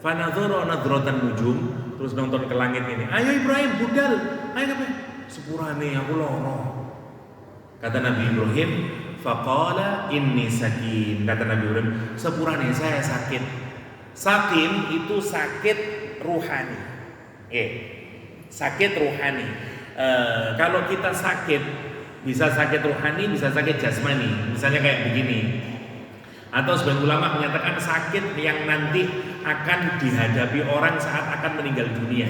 Fanadzara nadratan nujum, terus nonton ke langit ini. Ayo Ibrahim budal, ayo sepurane aku loro. Kata Nabi Ibrahim, faqala inni sakin. Kata Nabi Ibrahim, sepurane saya sakit. Sakin itu sakit ruhani. Sakit ruhani. Kalau kita sakit, bisa sakit ruhani, bisa sakit jasmani. Misalnya kayak begini. Atau sebagian ulama menyatakan sakit yang nanti akan dihadapi orang saat akan meninggal dunia.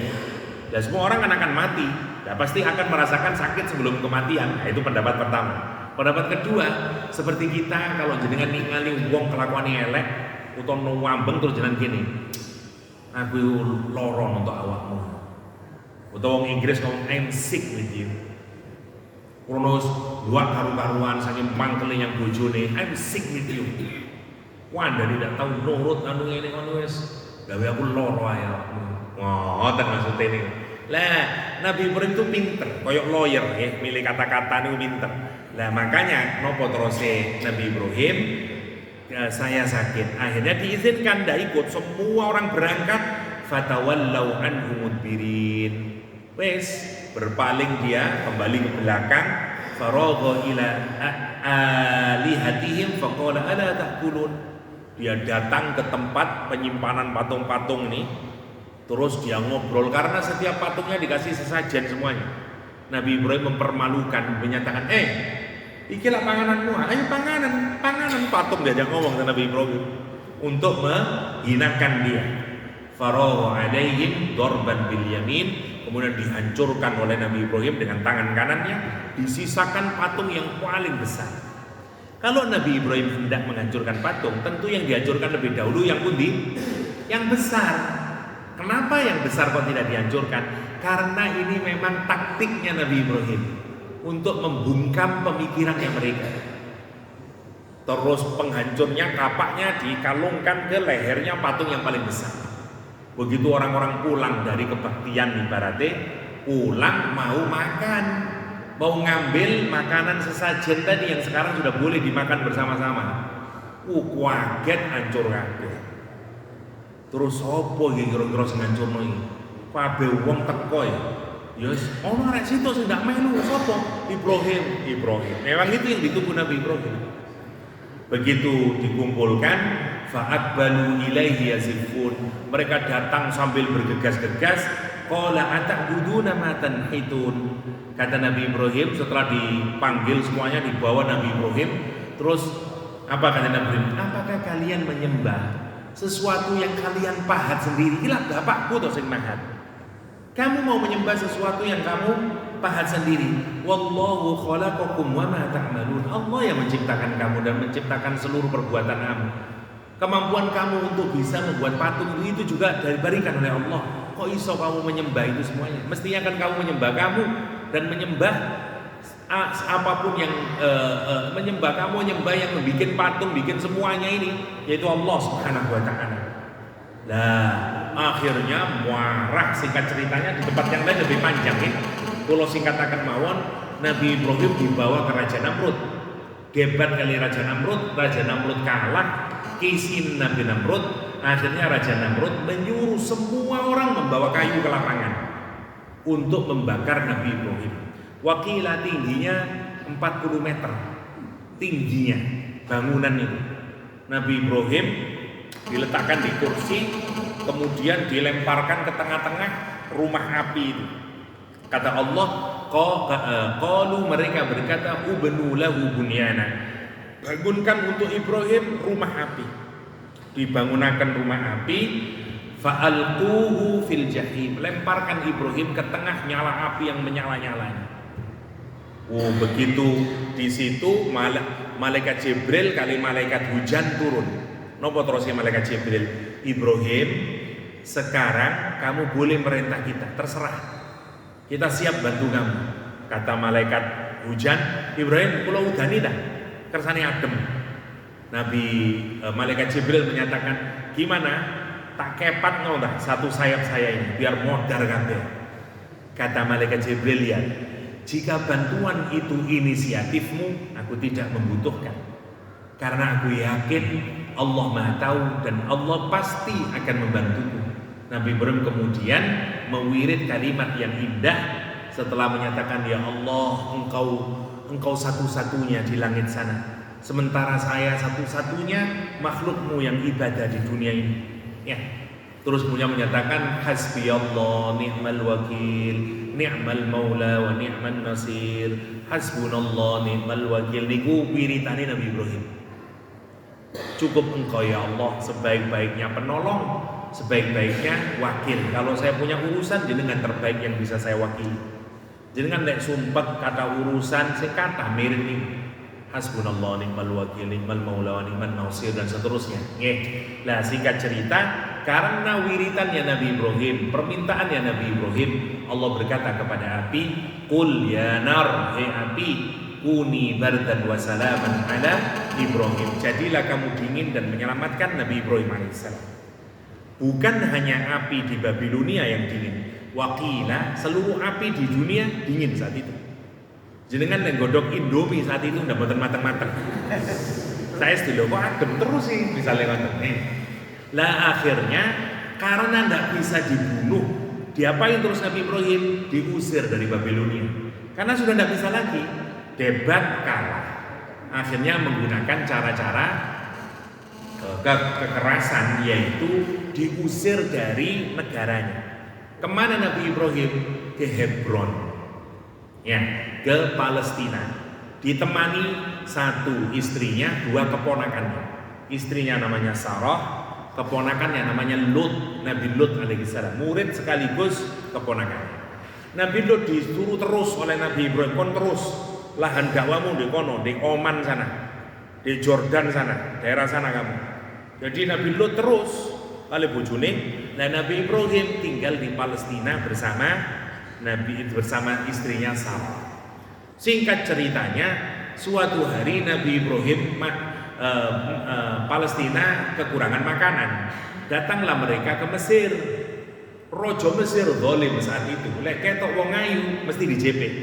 Dan semua orang akan mati, dan pasti akan merasakan sakit sebelum kematian. Nah, itu pendapat pertama. Pendapat kedua, seperti kita kalau jenengan ningali wong kelakuane elek utawa ngambeng terus jenengan gini, aku lorong untuk awakmu. Utawa wong Inggris ngomong I'm sick with you. Kronos dua karu-karuan saking mangkele yang bojone, I'm sick with you. Wah, dari tidak tahu nurut anu ini anu wis gawe aku loro ae. Ngoten maksudnya ini. Lah, Nabi Ibrahim itu pinter, koyok lawyer ya, milih kata-kata niku pinter. Lah makanya nopo terose Nabi Ibrahim, saya sakit. Akhirnya diizinkan ndak ikut, semua orang berangkat, fatawallau anhu mudbirin. Wes berpaling dia kembali ke belakang, faragha ila alihatihim faqala ala ta'kulun. Dia datang ke tempat penyimpanan patung-patung ini, terus dia ngobrol karena setiap patungnya dikasih sesajen semuanya. Nabi Ibrahim mempermalukan, menyatakan, ikilah pangananmu, ayo panganan patung. Diajak ngomong dengan Nabi Ibrahim untuk menghinakan dia. Faragha alaihim darban bil yamin, kemudian dihancurkan oleh Nabi Ibrahim dengan tangan kanannya, disisakan patung yang paling besar. Kalau Nabi Ibrahim hendak menghancurkan patung, tentu yang dihancurkan lebih dahulu yang pundi? Yang besar. Kenapa yang besar kok tidak dihancurkan? Karena ini memang taktiknya Nabi Ibrahim untuk membungkam pemikirannya mereka. Terus penghancurnya kapaknya dikalungkan ke lehernya patung yang paling besar. Begitu orang-orang pulang dari kebaktian ibaratnya, pulang mau makan, mau ngambil makanan sesajen tadi yang sekarang sudah boleh dimakan bersama-sama. Kaget, hancur kabeh. Terus opo iki kira-kira sing hancurno iki? Kabeh wong teko ya. Yes, ono arek situ sing ndak melu sapa? Ibrahim. Memang itu yang ditunggu Nabi Ibrahim. Begitu dikumpulkan, fa'aqbalu ilaihi yazifun. Mereka datang sambil bergegas-gegas. Qala ata'buduna ma tanhitun. Kata Nabi Ibrahim setelah dipanggil semuanya, dibawa Nabi Ibrahim. Terus apa kata Nabi Ibrahim? Apakah kalian menyembah sesuatu yang kalian pahat sendiri? Ilah bapakku toh sing mahat. Kamu mau menyembah sesuatu yang kamu pahat sendiri. Wallahu khalaqakum wa ma ta'malun. Allah yang menciptakan kamu dan menciptakan seluruh perbuatan kamu. Kemampuan kamu untuk bisa membuat patung itu juga diberikan oleh Allah. Kok iso kamu menyembah itu semuanya? Mestinya kan kamu menyembah kamu dan menyembah apapun yang menyembah kamu, menyembah yang membuat patung, bikin semuanya ini, yaitu Allah Subhanahu wa taala. Lah, akhirnya marah, singkat ceritanya di tempat yang lain lebih panjang ya. Kalau singkatakan mawon, Nabi Ibrahim dibawa ke Raja Namrud. Debat kali Raja Namrud kalah, kisin Nabi Namrud. Akhirnya Raja Namrud menyuruh semua orang membawa kayu ke lapangan untuk membakar Nabi Ibrahim. Wakilah tingginya 40 meter tingginya bangunan itu. Nabi Ibrahim diletakkan di kursi, kemudian dilemparkan ke tengah-tengah rumah api itu. Kata Allah, qalu mereka berkata, ubnu lahu bunyana. Bangunkan untuk Ibrahim rumah api. dibangunakan rumah api, fa'alquhu fil jahim, lemparkan Ibrahim ke tengah nyala api yang menyala-nyala. Oh, begitu di situ malaikat Jibril kali malaikat hujan turun. Nopo terusnya malaikat Jibril, Ibrahim, sekarang kamu boleh merintah kita, terserah. Kita siap bantu kamu. Kata malaikat hujan, Ibrahim, kula udani dah, kersane adem. Malaikat Jibril menyatakan, gimana? Tak kepat no dah satu sayap saya ini, biar modar kabeh. Kata malaikat Jibril, ya, jika bantuan itu inisiatifmu, aku tidak membutuhkan. Karena aku yakin Allah Maha Tahu dan Allah pasti akan membantuku. Nabi Ibrahim kemudian mewirid kalimat yang indah setelah menyatakan, ya Allah, engkau satu-satunya di langit sana, sementara saya satu-satunya makhlukmu yang ibadah di dunia ini. Ya. Terus kemudian menyatakan, hasbiyallah ni'mal wakil, ni'mal maula wa ni'man nasir, hasbunallah ni'mal wakil. Niku wiritane Nabi Ibrahim. Cukup engkau ya Allah sebaik-baiknya penolong, sebaik-baiknya wakil. Kalau saya punya urusan, jenengan terbaik yang bisa saya wakili. Jenengan nek sumpah kata urusan saya kata mirip ini. Hasbunallah ni'mal wakil, ni'mal maula wa ni'man nasir, dan seterusnya. Nggih. Nah, singkat cerita, karena wiritannya Nabi Ibrahim, permintaannya Nabi Ibrahim, Allah berkata kepada api, qul ya nar, hei api, kuni bardan wa salaman ala Ibrahim. Jadilah kamu dingin dan menyelamatkan Nabi Ibrahim alaihissalam. Bukan hanya api di Babilonia yang dingin, wakila seluruh api di dunia dingin saat itu. Jenengan yang godok Indomie saat itu udah boten mateng-mateng. Saya sedih kok adem terus sih misalnya ngoten. Lah akhirnya karena tidak bisa dibunuh, diapain terus Nabi Ibrahim? Diusir dari Babilonia. Karena sudah tidak bisa lagi, debat kalah. Akhirnya menggunakan cara-cara kekerasan, yaitu diusir dari negaranya. Kemana Nabi Ibrahim? Ke Hebron, ya, ke Palestina. Ditemani satu istrinya, dua keponakannya. Istrinya namanya Sarah, keponakannya namanya Lut, Nabi Lut alaihissalam, murid sekaligus keponakannya. Nabi Lut disuruh terus oleh Nabi Ibrahim, kon terus lahan dakwamu di kono, di Oman sana, di Jordan sana, daerah sana kamu. Jadi Nabi Lut terus kali bojone, dan Nabi Ibrahim tinggal di Palestina bersama istrinya Sarah. Singkat ceritanya, suatu hari Nabi Ibrahim Palestina kekurangan makanan. Datanglah mereka ke Mesir. Rojo Mesir zalim saat itu. Lek ketok wong ayu mesti dijepit.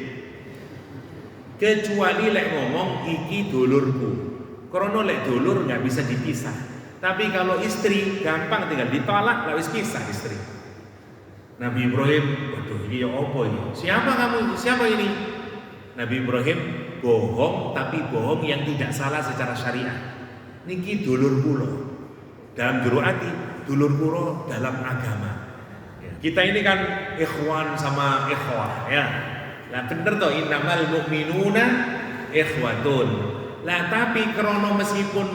Kecuali lek ngomong iki dulurku. Krono lek dulur nggak bisa dipisah. Tapi kalau istri gampang tinggal ditolak, lalu pisah istri. Nabi Ibrahim, waduh ini ya apa ini? Siapa kamu? Siapa ini? Nabi Ibrahim bohong, tapi bohong yang tidak salah secara syariah. Niki dulur kula. Dalam juru hati, dulur kula dalam agama. Ya, kita ini kan ikhwan sama ikhwah, ya. Lah bener toh, innamal mu'minuna ikhwatun. Lah tapi krono meskipun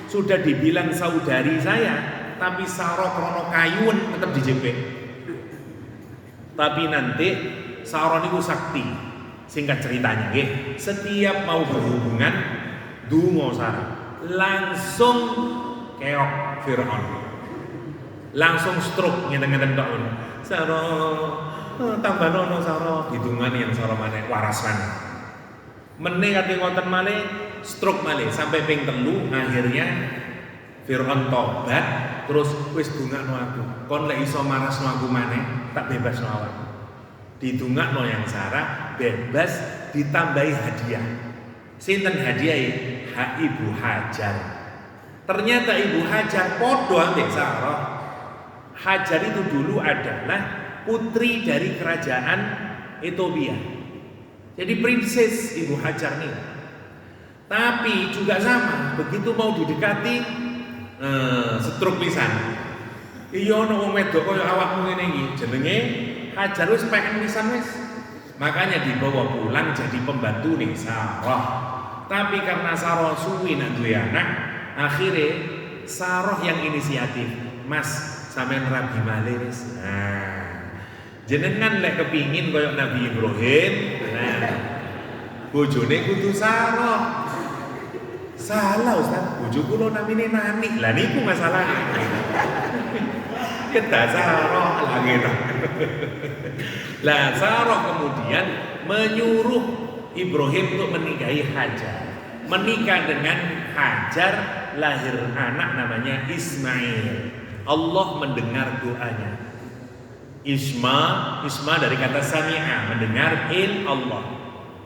sudah dibilang saudari saya, tapi Sarah krono kayun tetap dijepit. Tapi nanti Sarah niku sakti. Singkat ceritanya, setiap mau berhubungan, dungo Sarah, langsung keok Fir'aun, langsung stroke ngeten-ngeten tok. Sarah, tambah nono Sarah, hitungan yang Sarah mana waras mana. Meneh kate ngoten malih, stroke malih sampai ping 3, akhirnya Fir'aun tobat, terus wis dungakno aku. Kon lek iso marasno aku maneh, tak bebasno awakmu. Didungakno yang Sarah bebas, ditambahi hadiah. Sinten hadiah? Ibu Hajar. Ternyata Ibu Hajar podo ambek Sarah. Hajar itu dulu adalah putri dari kerajaan Ethiopia. Jadi princess Ibu Hajar nih. Tapi juga sama, begitu mau didekati setruk pisan. Iya ono wong wedok kaya awakmu ngene iki, jenenge Hajar wis pengen pisan wis. Makanya dibawa pulang jadi pembantu nih Sarah. Tapi karena Sarah suwi nak duwe anak, akhirnya Saroh yang inisiatif. Mas, sampean rabi malih wis. Nah, jenengan lek kepingin koyo Nabi Ibrahim, nah bojone kudu saroh. Salah Ustaz, bojo kula namine Nani. Lah niku masalahnya. Kita saroh lah gitu. Lah saroh kemudian menyuruh Ibrahim untuk menikahi Hajar. Menikah dengan Hajar, lahir anak namanya Ismail. Allah mendengar doanya. Isma dari kata sami'a, mendengar, Allah.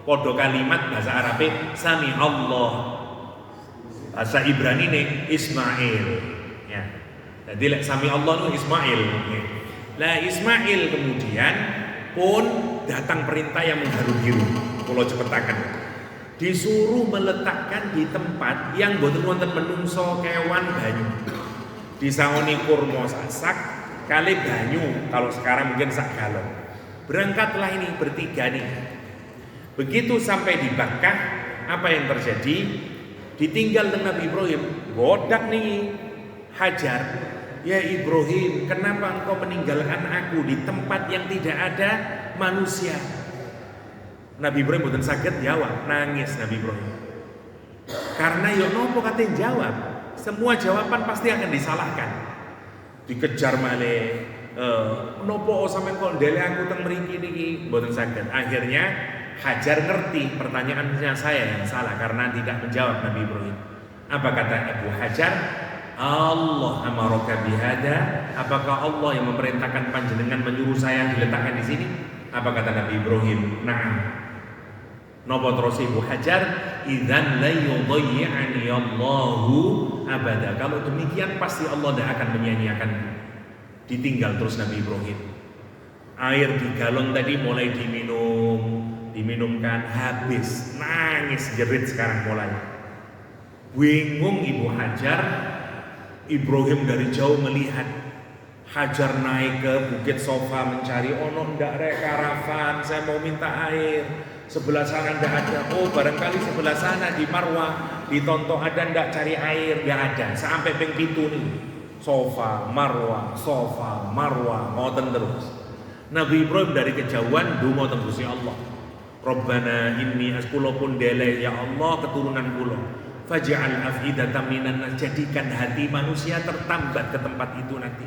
Podo kalimat bahasa Arabnya sami Allah. Bahasa Ibrani ini Ismail. Ya. Jadi lek sami Allah itu Ismail. Ya. Lah Ismail kemudian pun datang perintah yang mengharu-hiru. Kalau cepetakan. Disuruh meletakkan di tempat yang boten wonten menungso kewan banyu. Disangoni kurma sak kali banyu, kalau sekarang mungkin sak galon. Berangkatlah ini bertiga nih. Begitu sampai di Bakkah, apa yang terjadi? Ditinggal dengan Nabi Ibrahim, godak nih Hajar. Ya Ibrahim, kenapa engkau meninggalkan aku di tempat yang tidak ada manusia? Nabi Ibrahim boten saged jawab, nangis Nabi Ibrahim. Karena yo nopo katen jawab, semua jawaban pasti akan disalahkan. Dikejar malih, nopo sampean kok ndele aku teng mriki niki, boten saged. Akhirnya Hajar ngerti pertanyaannya saya yang salah karena tidak menjawab Nabi Ibrahim. Apa kata Abu Hajar? Allah amaraka bihada. Apakah Allah yang memerintahkan panjenengan menyuruh saya diletakkan di sini? Apa kata Nabi Ibrahim? Na'am. Napa terus Ibu Hajar? Idzan la yudhi'ani Allahu abada. Kalau demikian pasti Allah tidak akan menyia-nyiakan. Ditinggal terus Nabi Ibrahim. Air di galon tadi mulai diminumkan habis, nangis jerit sekarang mulai. Bingung Ibu Hajar. Ibrahim dari jauh melihat Hajar naik ke Bukit Sofa mencari, ono ndak rek karavan, saya mau minta air. Sebelah sana ndak ada. Oh, barangkali sebelah sana di Marwah, di Tonto ada ndak cari air, ndak ada. Sampai ping 7 nih. Sofa, Marwah, ngoten terus. Nabi Ibrahim dari kejauhan donga teng Gusti Allah. Rabbana inni asqula pun dele ya Allah keturunan kula. Faj'al afidatan minan nas, jadikan hati manusia tertambat ke tempat itu nanti.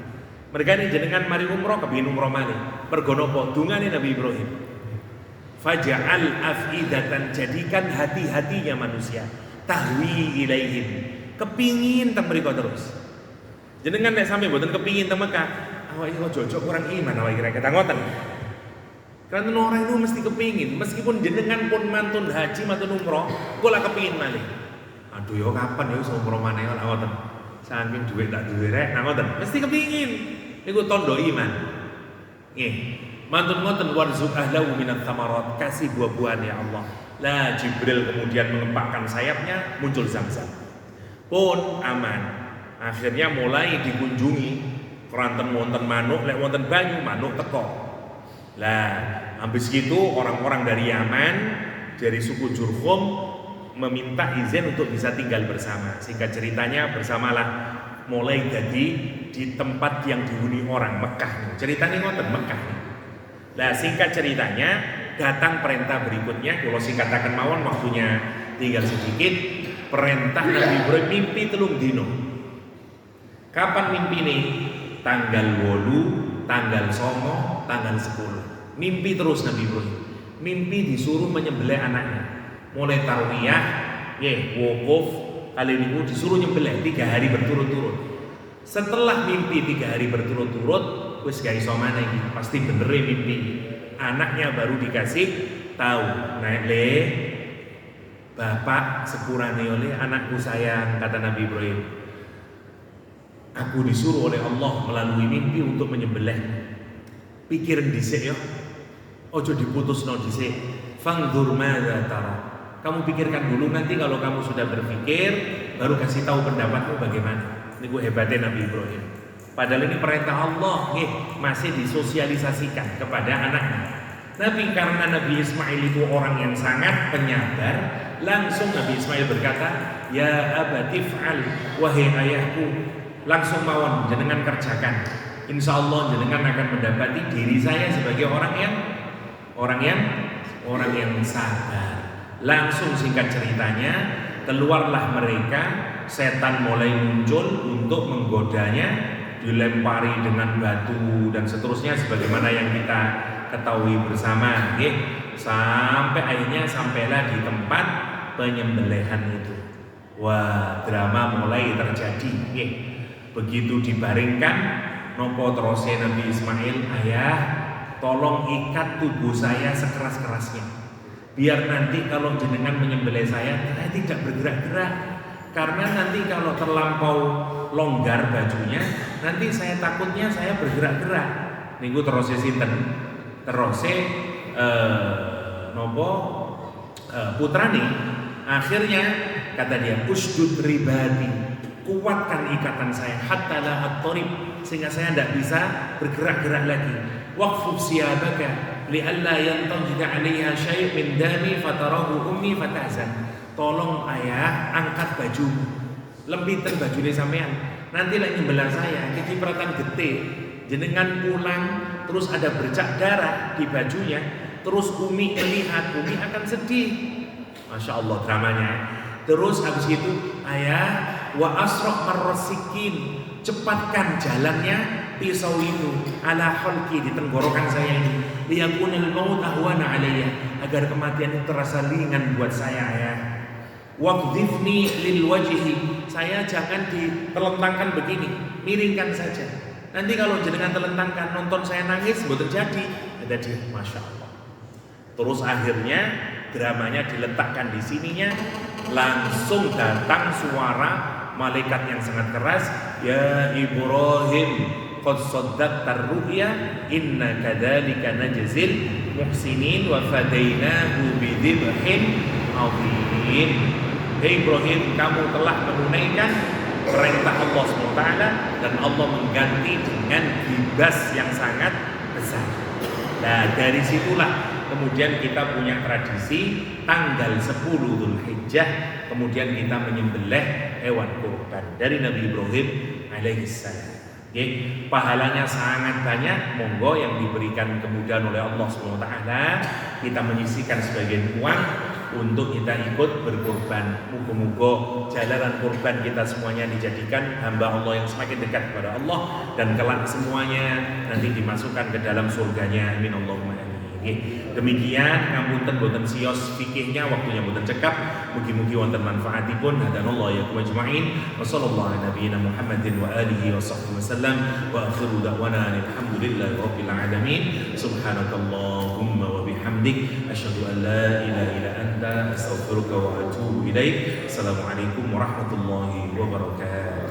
Mereka ini jenengan mari umroh kepengin umroh malih. Mergo napa? Dungane Nabi Ibrahim. Faj'al afidatan, jadikan hati-hatinya manusia tahwi ilaihim, kepingin teng mriko terus. Jenengan nek sampe mboten kepingin teng Mekah, awake ojo kurang iman awake kira kata ngoten. Karena orang itu mesti kepingin, meskipun jenengan pun mantun haji mantun umroh, kula kepingin malih. Aduh yo kapan yo iso umroh maneh ora ngoten. Saking dhuwit tak duwe rek, nah ngoten. Mesti kepingin. Niku tondo iman. Nggih. Mantun ngoten warzuq ahlahu minat thamarat, kasih buah-buahan ya Allah. Lah Jibril kemudian mengepakkan sayapnya, muncul Zamzam. Pun aman. Akhirnya mulai dikunjungi keranten wonten manuk, lek wonten banyu manuk teko. Lah habis gitu orang-orang dari Yaman, dari suku Jurhum meminta izin untuk bisa tinggal bersama. Singkat ceritanya bersamalah mulai jadi di tempat yang dihuni orang Mekah. Ceritanya ngoten Mekah. Nah singkat ceritanya datang perintah berikutnya. Kalau singkatakan mawon waktunya tinggal sedikit. Perintah Nabi Ibrahim mimpi telung dino. Kapan mimpi nih? Tanggal 8, tanggal 9, tanggal 10. Mimpi terus Nabi Ibrahim. Mimpi disuruh menyembelih anaknya. Mulai tarwiyah, wukuf, kali ini disuruh nyembelih 3 hari berturut-turut. Setelah mimpi 3 hari berturut-turut, wis gak iso maneh iki, pasti bener mimpi. Anaknya baru dikasih tahu, "Nek le, bapak sepurane oleh anakku sayang," kata Nabi Ibrahim. "Aku disuruh oleh Allah melalui mimpi untuk menyembelih. Pikirin dhisik ya. Ojo diputusno dhisik. Fangdur madza tara." Kamu pikirkan dulu, nanti kalau kamu sudah berpikir baru kasih tahu pendapatmu bagaimana. Ini gue hebatnya Nabi Ibrahim. Padahal ini perintah Allah, masih disosialisasikan kepada anaknya. Nabi karena Nabi Ismail itu orang yang sangat penyabar, langsung Nabi Ismail berkata, "Ya abati fa'al, wahai ayahku, langsung mawon jenengan kerjakan. Insya Allah jenengan akan mendapati diri saya sebagai orang yang sabar." Langsung singkat ceritanya, keluarlah mereka, setan mulai muncul untuk menggodanya, dilempari dengan batu dan seterusnya sebagaimana yang kita ketahui bersama, sampai akhirnya sampailah di tempat penyembelihan itu. Wah, drama mulai terjadi. Begitu dibaringkan, nopo terose Nabi Ismail, "Ayah, tolong ikat tubuh saya sekeras-kerasnya, biar nanti kalau jenengan menyembelih saya tidak bergerak-gerak. Karena nanti kalau terlampau longgar bajunya, nanti saya takutnya saya bergerak-gerak." Niku terose sinten? Terose putrane. Akhirnya kata dia, "Usdud ribadi, kuatkan ikatan saya hatta la attarib, sehingga saya tidak bisa bergerak-gerak lagi. Waqfub siyabaka li'alla yantajida 'alaiha syai' min dami fatarahu ummi fatahzan." Tolong ayah angkat baju, lempitan bajune sampean. Nanti lagi nyembelah saya kecipratan getih, jenengan pulang terus ada bercak darah di bajunya, terus Umi melihat, Umi akan sedih. Masya Allah dramanya. Terus habis itu, "Ayah, wa asraq marrasikin, cepatkan jalannya pisau itu ala khalqi, di tenggorokan saya ini, liyakunal maut ahwana alayya, agar kematian itu terasa ringan buat saya ayah. Waqdhifni lil wajhi, saya jangan ditelentangkan begini, miringkan saja. Nanti kalau jenengan telentangkan, nonton saya nangis, buat terjadi." Kata dia, Masya Allah. Terus akhirnya dramanya diletakkan di sininya, langsung datang suara malaikat yang sangat keras, "Ya Ibrahim, qad saddaqta ru'ya, inna kadzalika najzil muhsinin wa fadainahu bidzibhin adzim." Hei Ibrahim, kamu telah menunaikan perintah Allah SWT dan Allah mengganti dengan bibas yang sangat besar. Nah dari situlah kemudian kita punya tradisi tanggal 10 Dzulhijjah, kemudian kita menyembelih hewan kurban dari Nabi Ibrahim alaihissalam. Pahalanya sangat banyak, monggo yang diberikan kemudahan oleh Allah SWT, kita menyisihkan sebagian uang untuk kita ikut berkorban. Moga-moga jalanan kurban kita semuanya dijadikan hamba Allah yang semakin dekat kepada Allah, dan kelak semuanya nanti dimasukkan ke dalam surganya. Amin Allahumma amin. Demikian ngapunten boten sios fikihnya, waktunya boten cekap. Mugi-mugi wonten manfaatipun. Hadanallahu yakum ajmain. Wa sallallahu ala nabiyyina Muhammadin wa alihi wa sahbihi wasallam. Wa akhiru da'wana alhamdulillahi rabbil alamin. Subhanakallahumma wa bihamdik asyhadu an la ilaha illa anta astaghfiruka wa atubu ilaik. Assalamualaikum warahmatullahi wabarakatuh.